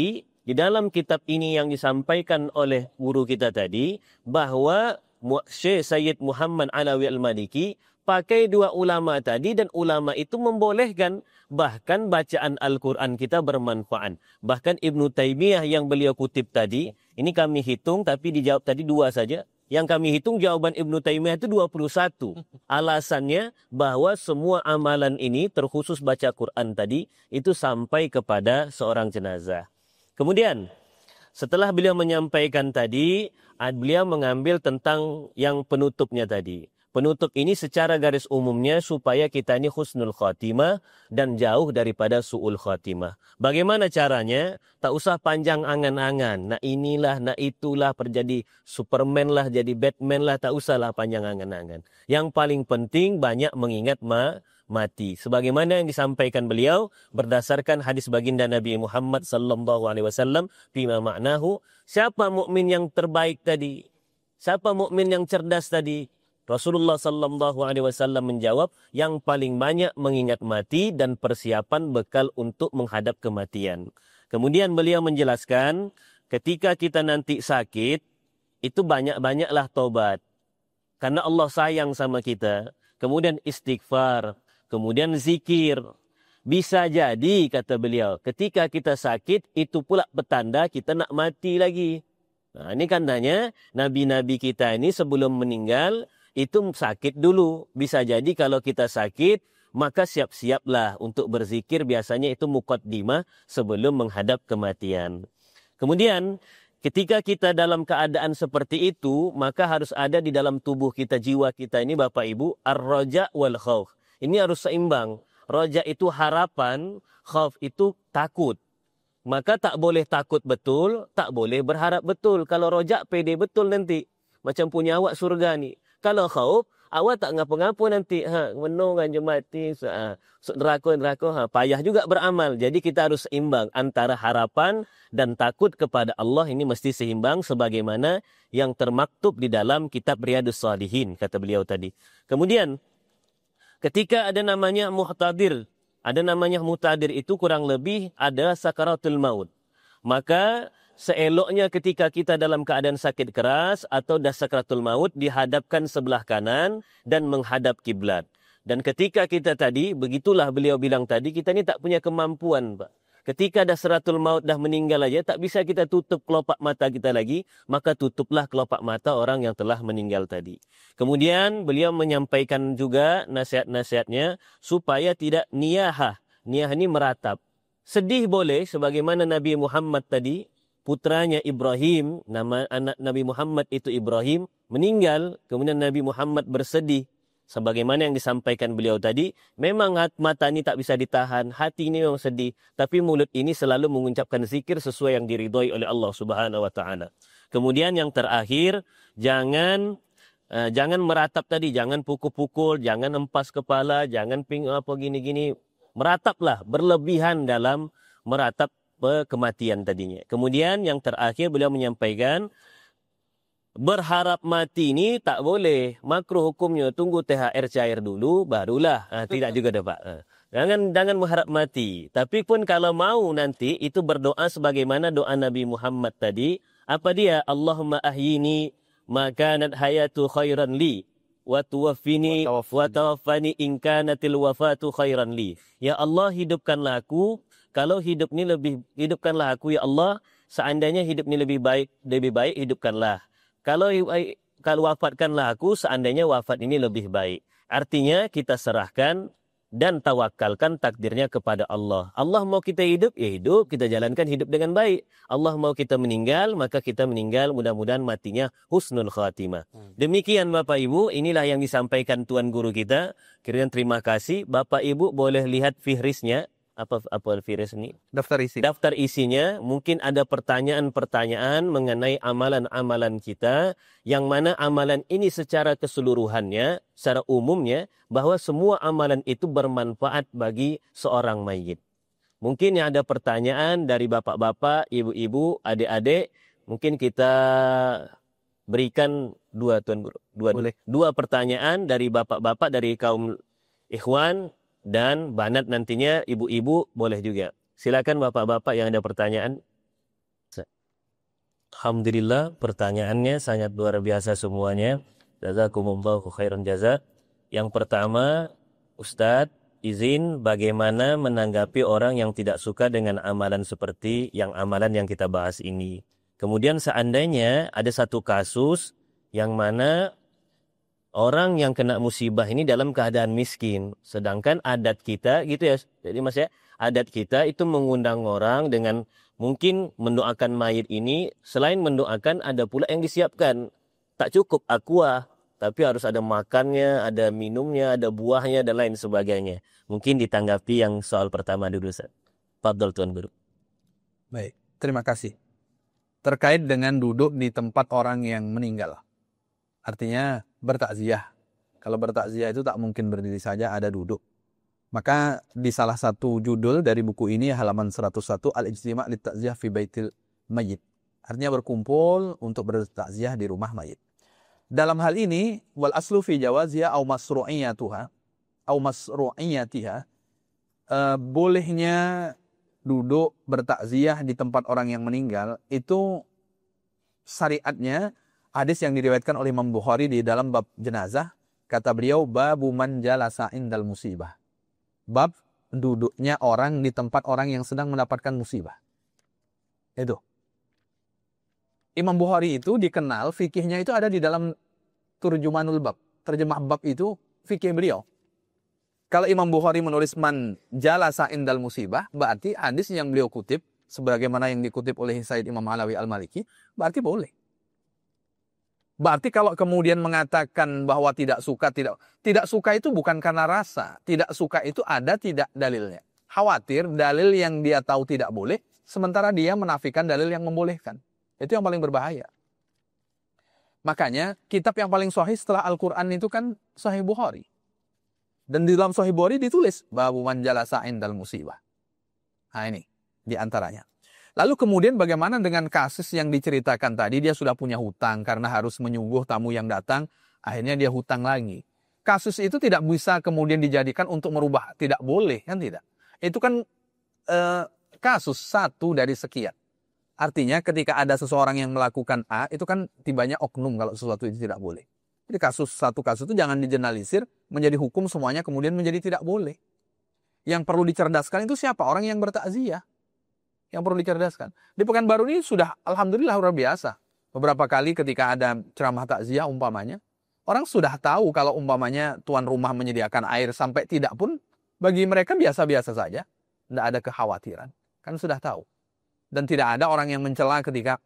di dalam kitab ini yang disampaikan oleh guru kita tadi, bahwa Syekh Sayyid Muhammad Alawi Al-Maliki pakai dua ulama tadi, dan ulama itu membolehkan bahkan bacaan Al-Quran kita bermanfaat. Bahkan Ibnu Taimiyah yang beliau kutip tadi, ini kami hitung tapi dijawab tadi dua saja. Yang kami hitung jawaban Ibnu Taimiyah itu 21. Alasannya bahwa semua amalan ini terkhusus baca Quran tadi itu sampai kepada seorang jenazah. Kemudian setelah beliau menyampaikan tadi, beliau mengambil tentang yang penutupnya tadi. Penutup ini secara garis umumnya supaya kita ini husnul khatimah dan jauh daripada su'ul khatimah. Bagaimana caranya? Tak usah panjang angan-angan. Nah inilah, nah itulah, terjadi Superman lah, jadi Batman lah, tak usahlah panjang angan-angan. Yang paling penting banyak mengingat mati. Sebagaimana yang disampaikan beliau berdasarkan hadis baginda Nabi Muhammad sallallahu alaihi wasallam, bima ma'nahu, siapa mukmin yang terbaik tadi? Siapa mukmin yang cerdas tadi? Rasulullah sallallahu alaihi wasallam menjawab, yang paling banyak mengingat mati dan persiapan bekal untuk menghadap kematian. Kemudian beliau menjelaskan, ketika kita nanti sakit, itu banyak-banyaklah taubat. Karena Allah sayang sama kita. Kemudian istighfar, kemudian zikir. Bisa jadi, kata beliau, ketika kita sakit, itu pula petanda kita nak mati lagi. Nah, ini tandanya nabi-nabi kita ini sebelum meninggal, itu sakit dulu. Bisa jadi kalau kita sakit, maka siap-siaplah untuk berzikir. Biasanya itu muqaddimah sebelum menghadap kematian. Kemudian, ketika kita dalam keadaan seperti itu, maka harus ada di dalam tubuh kita, jiwa kita ini Bapak Ibu, ar-raja wal khauf. Ini harus seimbang. Raja itu harapan, khauf itu takut. Maka tak boleh takut betul, tak boleh berharap betul. Kalau raja pede betul nanti. Macam punya awak surga ni. Kalau khauf, awak tak ngapa-ngapa nanti. Menunggan je mati. Neraka. Payah juga beramal. Jadi kita harus seimbang antara harapan dan takut kepada Allah. Ini mesti seimbang sebagaimana yang termaktub di dalam kitab Riyadhus Shalihin, kata beliau tadi. Kemudian, ketika ada namanya muhtadir. Ada namanya muhtadir itu kurang lebih ada sakaratul maut. Maka seeloknya ketika kita dalam keadaan sakit keras atau dah sakaratul maut, dihadapkan sebelah kanan dan menghadap kiblat. Dan ketika kita tadi, begitulah beliau bilang tadi, kita ni tak punya kemampuan, Pak. Ketika dah sakaratul maut dah meninggal aja, tak bisa kita tutup kelopak mata kita lagi, maka tutuplah kelopak mata orang yang telah meninggal tadi. Kemudian beliau menyampaikan juga nasihat-nasihatnya supaya tidak niyahah. Niyah ini meratap. Sedih boleh, sebagaimana Nabi Muhammad tadi, putranya Ibrahim, nama anak Nabi Muhammad itu Ibrahim, meninggal, kemudian Nabi Muhammad bersedih. Sebagaimana yang disampaikan beliau tadi, memang mata ini tak bisa ditahan, hati ini memang sedih, tapi mulut ini selalu mengucapkan zikir sesuai yang diridhoi oleh Allah Subhanahu wa taala. Kemudian yang terakhir, jangan meratap tadi, jangan pukul-pukul, jangan empas kepala, jangan apa gini-gini. Merataplah, berlebihan dalam meratap kematian tadinya. Kemudian yang terakhir beliau menyampaikan, berharap mati ini tak boleh. Makruh hukumnya, tunggu THR cair dulu, barulah. Tidak juga dah Pak. Jangan mengharap mati. Tapi pun kalau mau nanti, itu berdoa sebagaimana doa Nabi Muhammad tadi. Apa dia? Allahumma ahyini makanat hayatu khairan li. Wa tuwaffini wa tawaffani in kanatil wafatu khairan li. Ya Allah, hidupkanlah aku. Kalau hidupkanlah aku ya Allah. Seandainya hidup ini lebih baik hidupkanlah. kalau wafatkanlah aku seandainya wafat ini lebih baik. Artinya kita serahkan dan tawakalkan takdirnya kepada Allah. Allah mau kita hidup, ya hidup, kita jalankan hidup dengan baik. Allah mau kita meninggal, maka kita meninggal, mudah-mudahan matinya husnul khatimah. Demikian Bapak Ibu, inilah yang disampaikan Tuan Guru kita. Kiranya terima kasih. Bapak Ibu boleh lihat fihrisnya. Apa fihris ini? Daftar isi. Daftar isinya, mungkin ada pertanyaan-pertanyaan mengenai amalan-amalan kita, yang mana amalan ini secara keseluruhannya, secara umumnya, bahwa semua amalan itu bermanfaat bagi seorang mayit. Mungkin ada pertanyaan dari bapak-bapak, ibu-ibu, adik-adik, mungkin kita berikan dua, Tuan Guru. Dua pertanyaan dari bapak-bapak, dari kaum ikhwan, dan banat nantinya ibu-ibu boleh juga. Silakan bapak-bapak yang ada pertanyaan. Alhamdulillah pertanyaannya sangat luar biasa semuanya. Jazakumullahu khairan jaza. Yang pertama, Ustadz, izin bagaimana menanggapi orang yang tidak suka dengan amalan seperti amalan yang kita bahas ini. Kemudian seandainya ada satu kasus yang mana orang yang kena musibah ini dalam keadaan miskin. Sedangkan adat kita gitu ya. Jadi Mas ya, adat kita itu mengundang orang dengan mungkin mendoakan mayit ini. Selain mendoakan ada pula yang disiapkan. Tak cukup aqua, tapi harus ada makannya, ada minumnya, ada buahnya dan lain sebagainya. Mungkin ditanggapi yang soal pertama dulu Ustaz. Fadhol Tuan Guru. Baik, terima kasih. Terkait dengan duduk di tempat orang yang meninggal. Artinya bertakziah. Kalau bertakziah itu tak mungkin berdiri saja, ada duduk. Maka di salah satu judul dari buku ini halaman 101 Al-Ijtima' Lit-Takziah fi Baitil Mayyit. Artinya berkumpul untuk bertakziah di rumah mayit. Dalam hal ini wal aslu fi jawaziha au masru'iyatiha bolehnya duduk bertakziah di tempat orang yang meninggal itu syariatnya. Hadis yang diriwayatkan oleh Imam Bukhari di dalam bab jenazah, kata beliau, babu man jalasa indal musibah. Bab duduknya orang di tempat orang yang sedang mendapatkan musibah. Itu. Imam Bukhari itu dikenal, fikihnya itu ada di dalam turjumanul bab. Terjemah bab itu fikih beliau. Kalau Imam Bukhari menulis man jalasa indal musibah, berarti hadis yang beliau kutip, sebagaimana yang dikutip oleh Sayyid Imam Alawi Al-Maliki, berarti boleh. Berarti kalau kemudian mengatakan bahwa tidak suka itu bukan karena rasa. Tidak suka itu ada tidak dalilnya. Khawatir dalil yang dia tahu tidak boleh, sementara dia menafikan dalil yang membolehkan. Itu yang paling berbahaya. Makanya kitab yang paling sahih setelah Al-Quran itu kan Sahih Bukhari. Dan di dalam Sahih Bukhari ditulis babu man jalasa indal musibah. Nah ini di antaranya. Lalu kemudian bagaimana dengan kasus yang diceritakan tadi, dia sudah punya hutang karena harus menyungguh tamu yang datang, akhirnya dia hutang lagi. Kasus itu tidak bisa kemudian dijadikan untuk merubah, tidak boleh, kan tidak. Itu kan kasus satu dari sekian. Artinya ketika ada seseorang yang melakukan A, itu kan tibanya oknum kalau sesuatu itu tidak boleh. Jadi satu kasus itu jangan digeneralisir, menjadi hukum semuanya kemudian menjadi tidak boleh. Yang perlu dicerdaskan itu siapa? Orang yang bertakziah. Yang perlu dicerdaskan. Di Pekanbaru ini sudah alhamdulillah luar biasa. Beberapa kali ketika ada ceramah takziah umpamanya, orang sudah tahu kalau umpamanya tuan rumah menyediakan air sampai tidak pun, bagi mereka biasa-biasa saja. Tidak ada kekhawatiran. Kan sudah tahu. Dan tidak ada orang yang mencela ketika,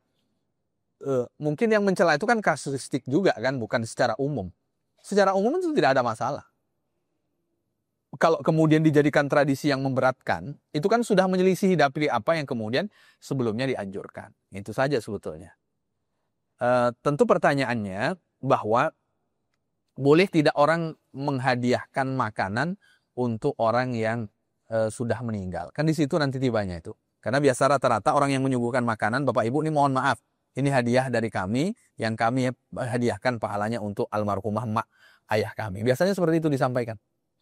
mungkin yang mencela itu kan kasuistik juga kan, bukan secara umum. Secara umum itu tidak ada masalah. Kalau kemudian dijadikan tradisi yang memberatkan, itu kan sudah menyelisihi dari apa yang kemudian sebelumnya dianjurkan. Itu saja sebetulnya. Tentu pertanyaannya bahwa boleh tidak orang menghadiahkan makanan untuk orang yang sudah meninggal. Kan di situ nanti tibanya itu. Karena biasa rata-rata orang yang menyuguhkan makanan, Bapak Ibu ini mohon maaf, ini hadiah dari kami yang kami hadiahkan pahalanya untuk almarhumah mak ayah kami. Biasanya seperti itu disampaikan.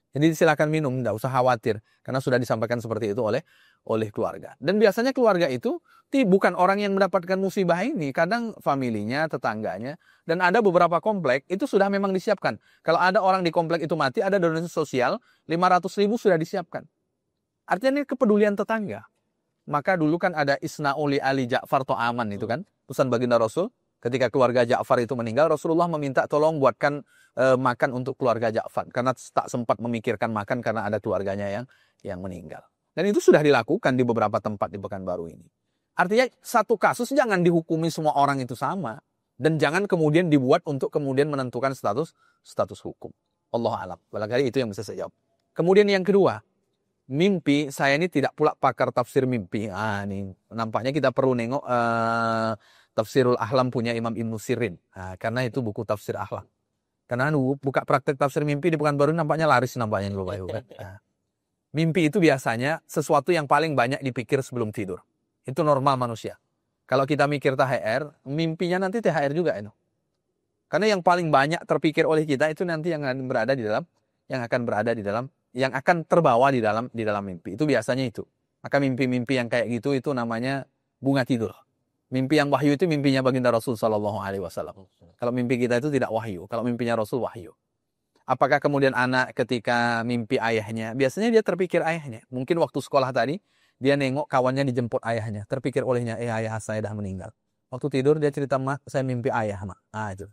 Jadi silakan minum, tidak usah khawatir. Karena sudah disampaikan seperti itu oleh keluarga. Dan biasanya keluarga itu bukan orang yang mendapatkan musibah ini. Kadang familinya, tetangganya. Dan ada beberapa komplek, itu sudah memang disiapkan. Kalau ada orang di komplek itu mati, ada donasi sosial, 500.000 sudah disiapkan. Artinya ini kepedulian tetangga. Maka dulu kan ada Isna'uli Ali Ja'far To'aman itu kan. Pesan baginda Rasul. Ketika keluarga Ja'far itu meninggal, Rasulullah meminta tolong buatkan makan untuk keluarga Ja'far. Karena tak sempat memikirkan makan karena ada keluarganya yang meninggal. Dan itu sudah dilakukan di beberapa tempat di Pekanbaru ini. Artinya satu kasus jangan dihukumi semua orang itu sama. Dan jangan kemudian dibuat untuk kemudian menentukan status hukum. Allah alam. Barangkali itu yang bisa saya jawab. Kemudian yang kedua, mimpi. Saya ini tidak pula pakar tafsir mimpi. Ini nampaknya kita perlu nengok Tafsirul Ahlam punya Imam Ibnu Sirin. Karena itu buku tafsir akhlak. Karena buka praktek tafsir mimpi di Pekanbaru nampaknya laris nampaknya Bapak Ibu kan. Mimpi itu biasanya sesuatu yang paling banyak dipikir sebelum tidur. Itu normal manusia. Kalau kita mikir THR, mimpinya nanti THR juga itu. Karena yang paling banyak terpikir oleh kita itu nanti yang akan berada di dalam, yang akan terbawa di dalam mimpi. Itu biasanya itu. Maka mimpi-mimpi yang kayak gitu itu namanya bunga tidur. Mimpi yang wahyu itu mimpinya baginda Rasul Sallallahu Alaihi Wasallam. Kalau mimpi kita itu tidak wahyu. Kalau mimpinya Rasul wahyu. Apakah kemudian anak ketika mimpi ayahnya, biasanya dia terpikir ayahnya. Mungkin waktu sekolah tadi, dia nengok kawannya dijemput ayahnya. Terpikir olehnya, ayah saya dah meninggal. Waktu tidur dia cerita, mak saya mimpi ayah, mak. Itu.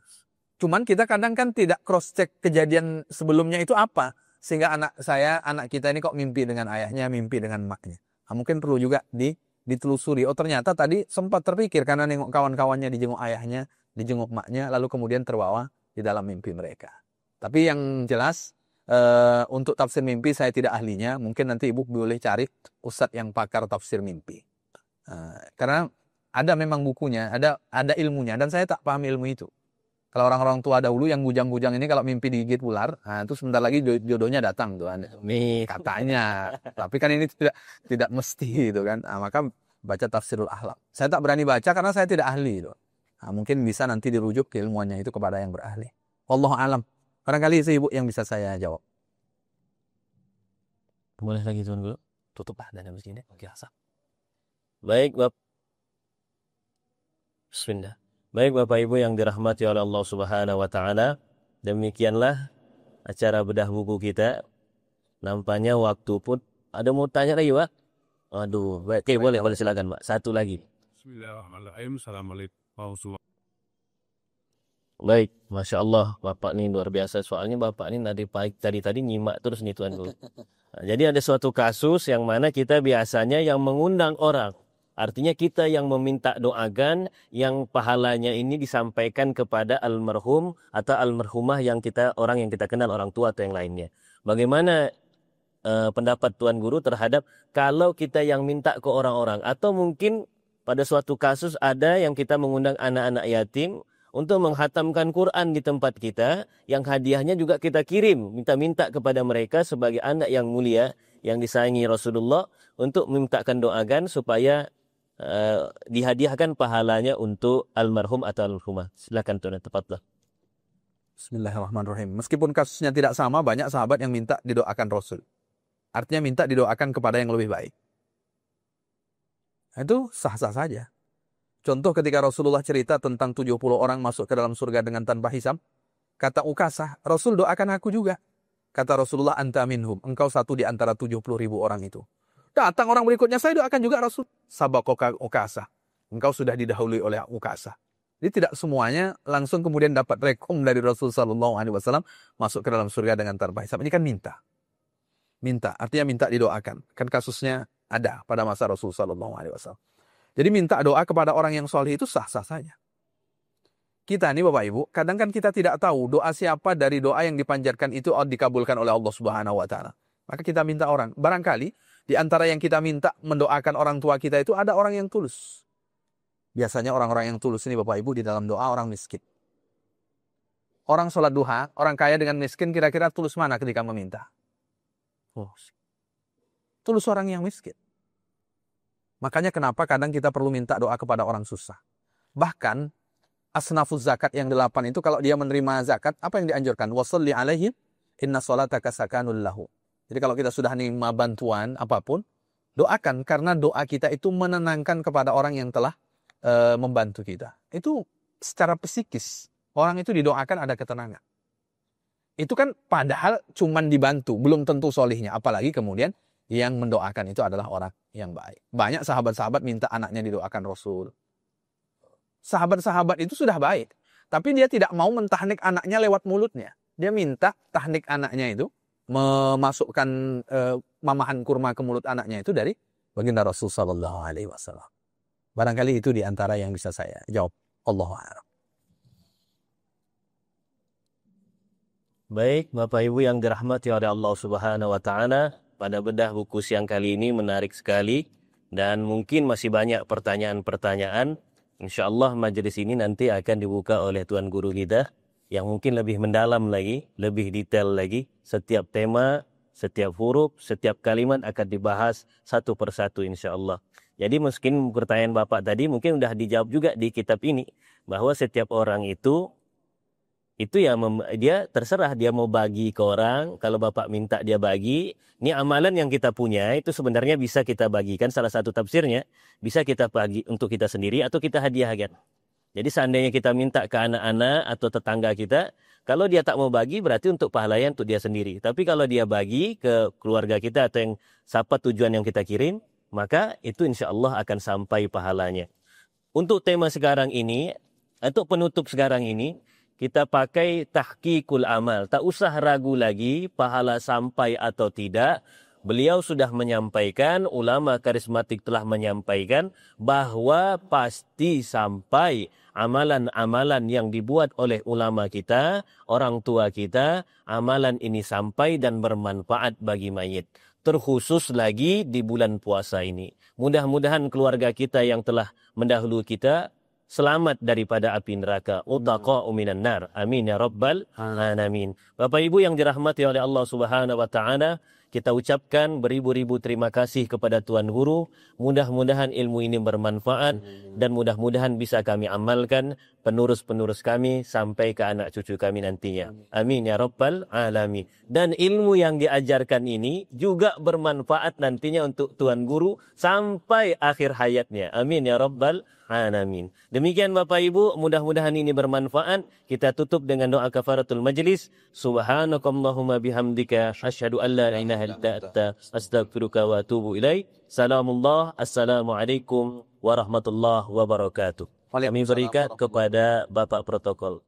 Cuman kita kadang kan tidak cross check kejadian sebelumnya itu apa. Sehingga anak kita ini kok mimpi dengan ayahnya, mimpi dengan maknya. Mungkin perlu juga ditelusuri. Oh ternyata tadi sempat terpikir karena nengok kawan-kawannya dijenguk ayahnya, dijenguk maknya, lalu kemudian terbawa di dalam mimpi mereka. Tapi yang jelas untuk tafsir mimpi saya tidak ahlinya. Mungkin nanti ibu boleh cari ustadz yang pakar tafsir mimpi. Karena ada memang bukunya, ada ilmunya, dan saya tak paham ilmu itu. Kalau orang-orang tua dahulu yang bujang-bujang ini kalau mimpi digigit ular, itu sebentar lagi jodohnya datang tuh. Katanya. Tapi kan ini tidak mesti gitu kan. Maka baca Tafsirul Ahlam. Saya tak berani baca karena saya tidak ahli itu. Mungkin bisa nanti dirujuk keilmuannya itu kepada yang berahli. Wallahu alam. Barangkali itu ibu yang bisa saya jawab. Boleh lagi Tuan Guru? Tutup lah dan habis ini. Biasa. Baik, Bapak. Bismillah. Baik Bapak Ibu yang dirahmati oleh Allah Subhanahu wa taala, demikianlah acara bedah buku kita. Nampaknya waktu pun ada mau tanya lagi, Pak? Aduh, baik. Oke, boleh silakan, Pak. Satu lagi. Bismillahirrahmanirrahim. Assalamualaikum. Baik, Masya Allah, Bapak ini luar biasa. Soalnya Bapak ini tadi nyimak terus nih Tuan Guru. Jadi ada suatu kasus yang mana kita biasanya yang mengundang orang. Artinya kita yang meminta doakan, yang pahalanya ini disampaikan kepada almarhum atau almarhumah orang yang kita kenal, orang tua atau yang lainnya. Bagaimana pendapat Tuan Guru terhadap kalau kita yang minta ke orang-orang, atau mungkin pada suatu kasus ada yang kita mengundang anak-anak yatim untuk menghatamkan Quran di tempat kita, yang hadiahnya juga kita kirim, minta-minta kepada mereka sebagai anak yang mulia, yang disayangi Rasulullah, untuk memintakan doakan supaya dihadiahkan pahalanya untuk almarhum atau almarhumah. Silakan Tuan, tepatlah. Bismillahirrahmanirrahim. Meskipun kasusnya tidak sama, banyak sahabat yang minta didoakan Rasul. Artinya minta didoakan kepada yang lebih baik. Itu sah-sah saja. Contoh ketika Rasulullah cerita tentang 70 orang masuk ke dalam surga dengan tanpa hisab, kata Ukasah, Rasul doakan aku juga. Kata Rasulullah, anta minhum, engkau satu di antara 70.000 orang itu. Datang orang berikutnya, saya doakan juga Rasul. Sabakoka Ukasah. Engkau sudah didahului oleh Ukasah. Jadi tidak semuanya langsung kemudian dapat rekom dari Rasul Sallallahu Alaihi Wasallam masuk ke dalam surga dengan tanpa hisab. Ini kan minta. Minta, artinya minta didoakan. Kan kasusnya ada pada masa Rasul Sallallahu Alaihi Wasallam. Jadi minta doa kepada orang yang soleh itu sah-sah saja. Kita nih Bapak Ibu, kadang kan kita tidak tahu doa siapa dari doa yang dipanjatkan itu dikabulkan oleh Allah Subhanahu Wa Taala. Maka kita minta orang. Barangkali di antara yang kita minta mendoakan orang tua kita itu ada orang yang tulus. Biasanya orang-orang yang tulus ini Bapak Ibu di dalam doa orang miskin. Orang sholat duha, orang kaya dengan miskin kira-kira tulus mana ketika meminta? Tulus orang yang miskin. Makanya kenapa kadang kita perlu minta doa kepada orang susah. Bahkan asnafuz zakat yang 8 itu kalau dia menerima zakat, apa yang dianjurkan? Washolli alaihim inna sholataka sakanul lahu. Jadi kalau kita sudah menerima bantuan apapun, doakan karena doa kita itu menenangkan kepada orang yang telah membantu kita. Itu secara psikis. Orang itu didoakan ada ketenangan. Itu kan padahal cuman dibantu, belum tentu solihnya. Apalagi kemudian yang mendoakan itu adalah orang yang baik. Banyak sahabat-sahabat minta anaknya didoakan Rasul. sahabat-sahabat itu sudah baik. Tapi dia tidak mau mentahnik anaknya lewat mulutnya. Dia minta tahnik anaknya itu, memasukkan mamahan kurma ke mulut anaknya itu dari baginda Rasul sallallahu alaihi wasallam. Barangkali itu di antara yang bisa saya jawab. Allahu a'lam. Baik, Bapak Ibu yang dirahmati oleh Allah Subhanahu wa taala, pada bedah buku siang kali ini menarik sekali dan mungkin masih banyak pertanyaan-pertanyaan. Insyaallah majelis ini nanti akan dibuka oleh Tuan Guru kita yang mungkin lebih mendalam lagi, lebih detail lagi. Setiap tema, setiap huruf, setiap kalimat akan dibahas satu persatu insyaallah. Jadi mungkin pertanyaan Bapak tadi mungkin sudah dijawab juga di kitab ini, bahwa setiap orang itu ya dia terserah dia mau bagi ke orang. Kalau Bapak minta dia bagi, ini amalan yang kita punya itu sebenarnya bisa kita bagikan. Salah satu tafsirnya bisa kita bagi untuk kita sendiri atau kita hadiahkan. Jadi seandainya kita minta ke anak-anak atau tetangga kita, kalau dia tak mau bagi berarti untuk pahalanya untuk dia sendiri. Tapi kalau dia bagi ke keluarga kita atau yang siapa tujuan yang kita kirim, maka itu insya Allah akan sampai pahalanya. Untuk tema sekarang ini, untuk penutup sekarang ini, kita pakai tahqiqul amal. Tak usah ragu lagi pahala sampai atau tidak. Beliau sudah menyampaikan, ulama karismatik telah menyampaikan bahwa pasti sampai amalan-amalan yang dibuat oleh ulama kita, orang tua kita, amalan ini sampai dan bermanfaat bagi mayit. Terkhusus lagi di bulan puasa ini. Mudah-mudahan keluarga kita yang telah mendahului kita selamat daripada api neraka. Utaqa'u minan nar. Amin ya rabbal alamin. Bapak Ibu yang dirahmati oleh Allah Subhanahu wa taala, kita ucapkan beribu-ribu terima kasih kepada Tuan Guru. Mudah-mudahan ilmu ini bermanfaat dan mudah-mudahan bisa kami amalkan, penerus-penerus kami sampai ke anak cucu kami nantinya. Amin ya rabbal alamin. Dan ilmu yang diajarkan ini juga bermanfaat nantinya untuk Tuan Guru sampai akhir hayatnya. Amin ya rabbal alamin. Demikian Bapak Ibu, mudah-mudahan ini bermanfaat. Kita tutup dengan doa kafaratul majlis. Subhanakallahumma bihamdika asyhadu an la ilaha illa anta astaghfiruka wa atubu ilaik. Salamullah. Assalamualaikum warahmatullahi wabarakatuh. Kami berikan kepada Bapak Protokol.